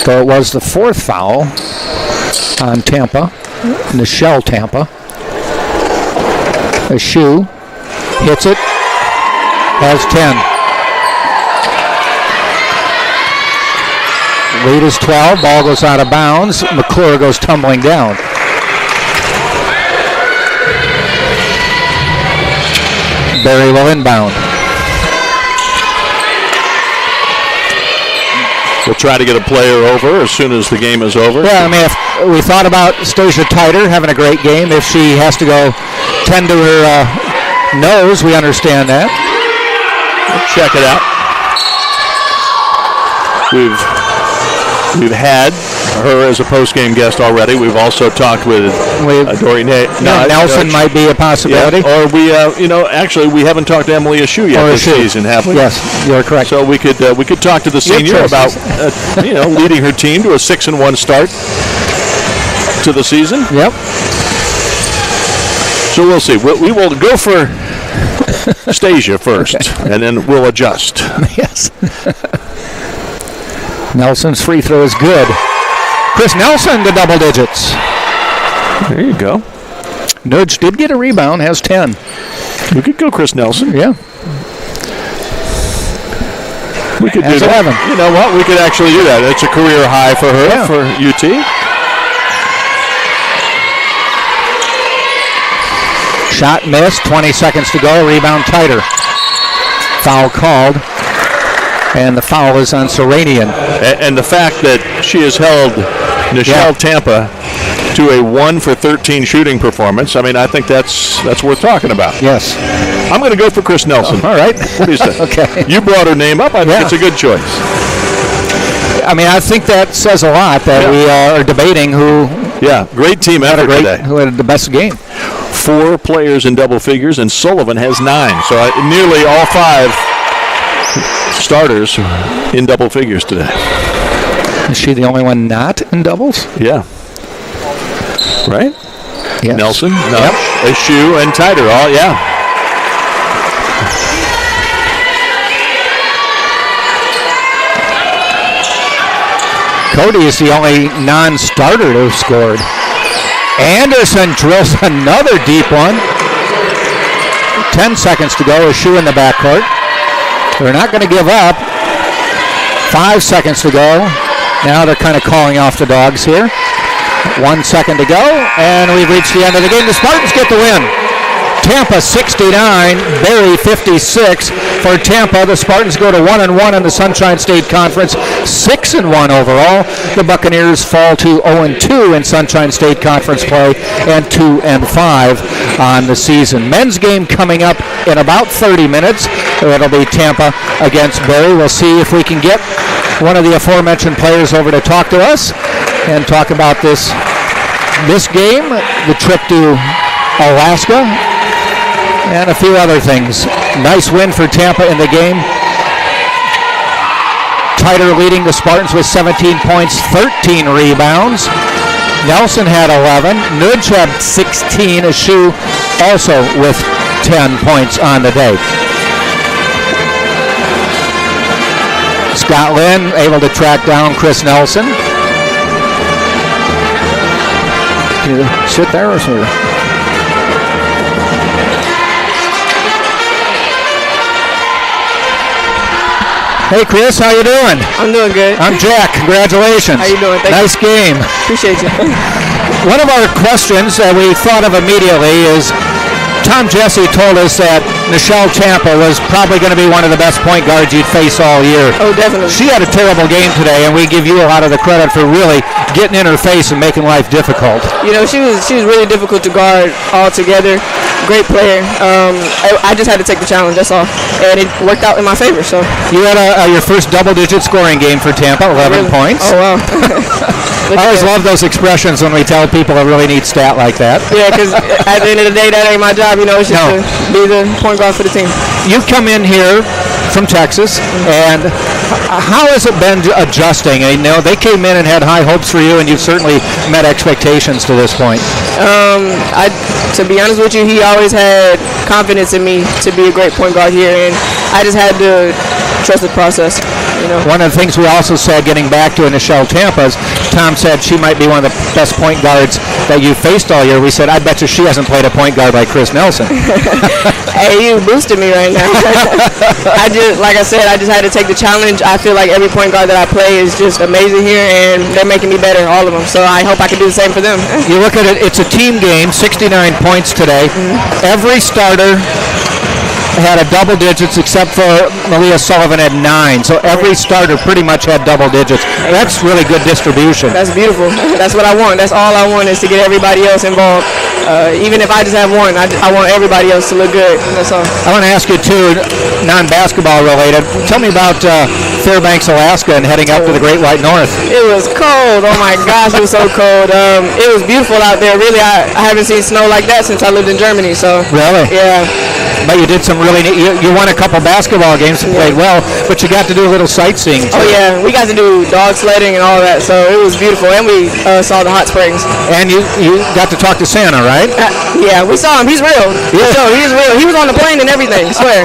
So it was the 4th foul on Tampa, Nichelle Tampa. A shoe hits it, has 10. Lead is 12, ball goes out of bounds. McClure goes tumbling down. Barry will inbound. We'll try to get a player over as soon as the game is over. Yeah, I mean, if we thought about Stacia Titer having a great game, if she has to go tend to her nose, we understand that. We'll check it out. We've had her as a post-game guest already. We've also talked with Dory Nelson might be a possibility. Yeah, or we, actually, we haven't talked to Emily Ashu yet this season, have we? Yes, you're correct. So we could talk to the senior about leading her team to a 6-1 start to the season. Yep. So we'll see. We will go for Stasia first, and then we'll adjust. Yes. Nelson's free throw is good. Chris Nelson to double digits. There you go. Nudge did get a rebound, has 10. We could go Chris Nelson. Yeah. We could do 11. That. You know what? We could actually do that. It's a career high for her, for UT. Shot missed, 20 seconds to go, rebound Titer. Foul called, and the foul is on Seranian. And the fact that she has held Nichelle Tampa to a 1 for 13 shooting performance, I mean, I think that's worth talking about. Yes. I'm going to go for Chris Nelson. All right. What do you say? Okay. You brought her name up. I think it's a good choice. I mean, I think that says a lot that we are debating who. Yeah, great team effort today. Who had the best game. 4 players in double figures, and Sullivan has 9. So nearly all 5 starters in double figures today. Is she the only one not in doubles? Yeah. Right? Yes. Nelson, Ashu, and Titer. All, Cody is the only non-starter to have scored. Anderson drills another deep one. 10 seconds to go. Ashu in the backcourt. They're not going to give up. 5 seconds to go. Now they're kind of calling off the dogs here. 1 second to go, and we've reached the end of the game. The Spartans get the win. Tampa 69, Barry 56. For Tampa, the Spartans go to 1-1 in the Sunshine State Conference, 6-1 overall. The Buccaneers fall to 0-2 in Sunshine State Conference play, and 2-5 on the season. Men's game coming up in about 30 minutes. It'll be Tampa against Barry. We'll see if we can get one of the aforementioned players over to talk to us and talk about this game, the trip to Alaska, and a few other things. Nice win for Tampa in the game. Titer leading the Spartans with 17 points, 13 rebounds. Nelson had 11. Nudge had 16. Ashu also with 10 points on the day. Scott Lynn able to track down Chris Nelson. Can you sit there or something? Hey Chris, how you doing? I'm doing good. I'm Jack. Congratulations. How you doing? Nice game. Appreciate you. One of our questions that we thought of immediately is Tom Jesse told us that Nichelle Tampa was probably going to be one of the best point guards you'd face all year. Oh, definitely. She had a terrible game today, and we give you a lot of the credit for really getting in her face and making life difficult. You know, she was really difficult to guard altogether. Great player. I just had to take the challenge, that's all. And it worked out in my favor, so. You had your first double-digit scoring game for Tampa, 11 points. Oh, wow. I always love those expressions when we tell people a really neat stat like that. Yeah, because at the end of the day, that ain't my job. You know, it's just to be the point guard for the team. You come in here from Texas, and how has it been adjusting? You know, they came in and had high hopes for you, and you've certainly met expectations to this point. To be honest with you, he always had confidence in me to be a great point guard here, and I just had to trust the process. You know. One of the things we also said, getting back to Nichelle Tampa, is Tom said she might be one of the best point guards that you faced all year. We said, I bet you she hasn't played a point guard like Chris Nelson. Hey, you boosted me right now. Like I said, I just had to take the challenge. I feel like every point guard that I play is just amazing here, and they're making me better, all of them. So I hope I can do the same for them. You look at it, it's a team game, 69 points today. Every starter had a double digits except for Malia Sullivan had 9. So every starter pretty much had double digits. That's really good distribution. That's beautiful. That's what I want. That's all I want is to get everybody else involved. Even if I just have one, I want everybody else to look good. That's all. I want to ask you too, non-basketball related. Tell me about Fairbanks, Alaska, and heading up to the Great White North. It was cold. Oh my gosh, it was so cold. It was beautiful out there. Really, I haven't seen snow like that since I lived in Germany. So really, yeah. But you did some really neat. You won a couple basketball games and played well, but you got to do a little sightseeing too. Oh yeah, we got to do dog sledding and all that. So it was beautiful, and we saw the hot springs. And you got to talk to Santa, right? Yeah, we saw him. He's real. Yeah. So he's real. He was on the plane and everything. I swear,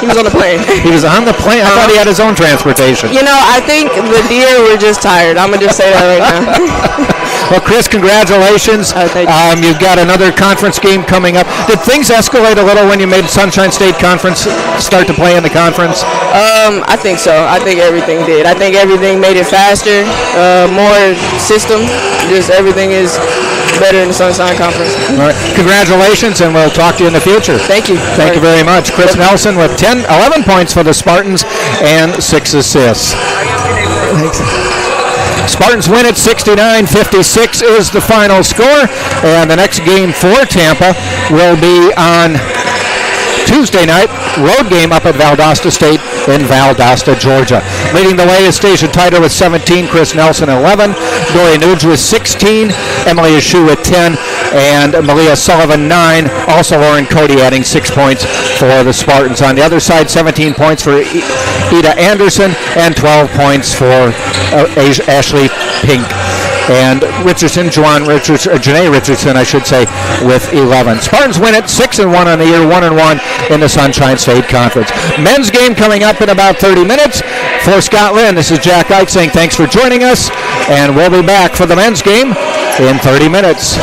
he was on the plane. He was on the plane. I thought he had his own transportation. You know, I think the deer were just tired. I'm gonna just say that right now. Well, Chris, congratulations. Thank you. You've got another conference game coming up. Did things escalate a little when you made Sunshine State Conference start to play in the conference? I think so. I think everything did. I think everything made it faster, more system. Just everything is better in the Sunshine Conference. All right. Congratulations, and we'll talk to you in the future. Thank you. Thank you very much. Chris Nelson with 11 points for the Spartans and 6 assists. Thanks. Spartans win at 69-56 is the final score, and the next game for Tampa will be on Tuesday night, road game up at Valdosta State in Valdosta, Georgia. Leading the way is Stacia Titer with 17, Chris Nelson 11, Dory Nuge with 16, Emily Ashu with 10, and Malia Sullivan 9. Also Lauren Cody adding 6 points for the Spartans. On the other side, 17 points for Ida Anderson and 12 points for Ashley Pink. And Janae Richardson, I should say, with 11. Spartans win it 6-1 on the year, 1-1 in the Sunshine State Conference. Men's game coming up in about 30 minutes. For Scott Lynn, this is Jack Ike saying thanks for joining us, and we'll be back for the men's game in 30 minutes.